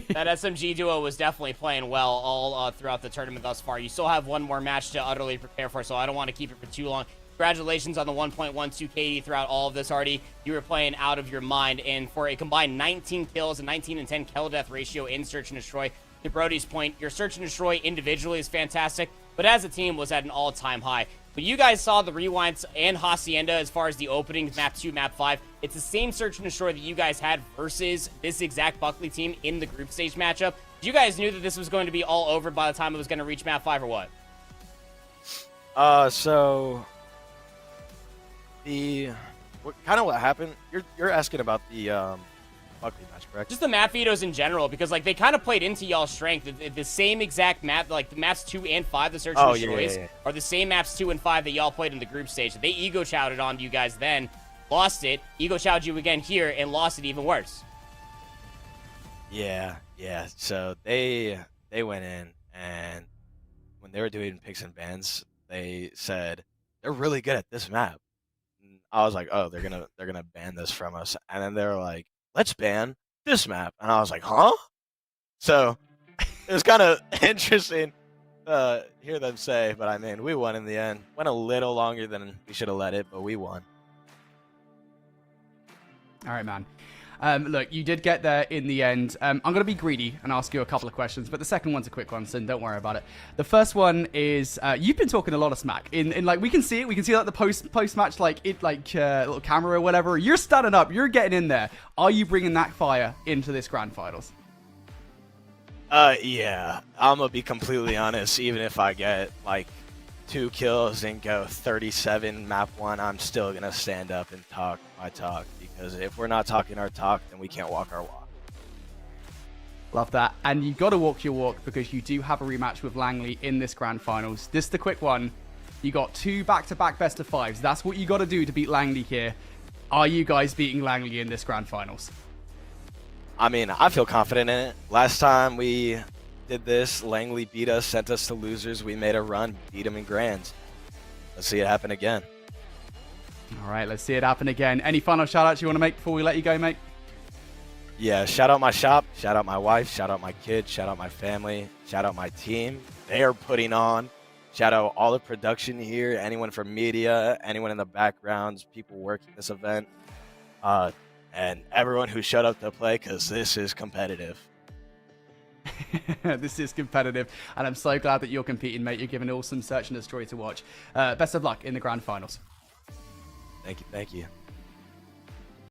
That SMG duo was definitely playing well all throughout the tournament thus far. You still have one more match to utterly prepare for, so I don't want to keep it for too long. Congratulations on the 1.12 KD throughout all of this, Artie. You were playing out of your mind, and for a combined 19 kills and 19 and 10 kill death ratio in Search and Destroy, to Brody's point, your Search and Destroy individually is fantastic, but as a team was at an all-time high. But you guys saw the rewinds and Hacienda as far as the openings, map 2, map 5. It's the same Search and Destroy that you guys had versus this exact Buckley team in the group stage matchup. You guys knew that this was going to be all over by the time it was going to reach map 5 or what?
So what happened? You're asking about the Buckley match, correct?
Just the map vetoes in general, because like they kind of played into y'all's strength. The same exact map, like the maps 2 and 5, the Search and Destroys, are the same maps 2 and 5 that y'all played in the group stage. They ego chowed it on you guys then, lost it, ego chowed you again here, and lost it even worse.
Yeah. So they went in, and when they were doing picks and bans, they said they're really good at this map. And I was like, oh, they're gonna ban this from us, and then they were like, let's ban this map, and I was like, huh? So it was kind of interesting to hear them say, but I mean, we won in the end. Went a little longer than we should have let it, but we won.
All right, man. Look, you did get there in the end. I'm going to be greedy and ask you a couple of questions, but the second one's a quick one, so don't worry about it. The first one is, you've been talking a lot of smack. In like, we can see it. We can see like the post-match, like, little camera or whatever. You're standing up. You're getting in there. Are you bringing that fire into this grand finals?
Yeah. I'm going to be completely honest. Even if I get, like, 2 kills and go 37 map 1, I'm still going to stand up and talk my talk. Because if we're not talking our talk, then we can't walk our walk.
Love that. And you've got to walk your walk because you do have a rematch with Langley in this grand finals. Just a quick one. You got 2 back-to-back best of 5s. That's what you got to do to beat Langley here. Are you guys beating Langley in this grand finals?
I mean, I feel confident in it. Last time we did this, Langley beat us, sent us to losers. We made a run, beat them in grands. Let's see it happen again.
All right, let's see it happen again. Any final shout-outs you want to make before we let you go, mate?
Yeah, shout out my shop, shout out my wife, shout out my kids, shout out my family, shout out my team. They are putting on. Shout out all the production here, anyone from media, anyone in the backgrounds, people working this event, and everyone who showed up to play because this is competitive.
This is competitive, and I'm so glad that you're competing, mate. You're giving awesome Search and Destroy to watch. Best of luck in the grand finals.
Thank you.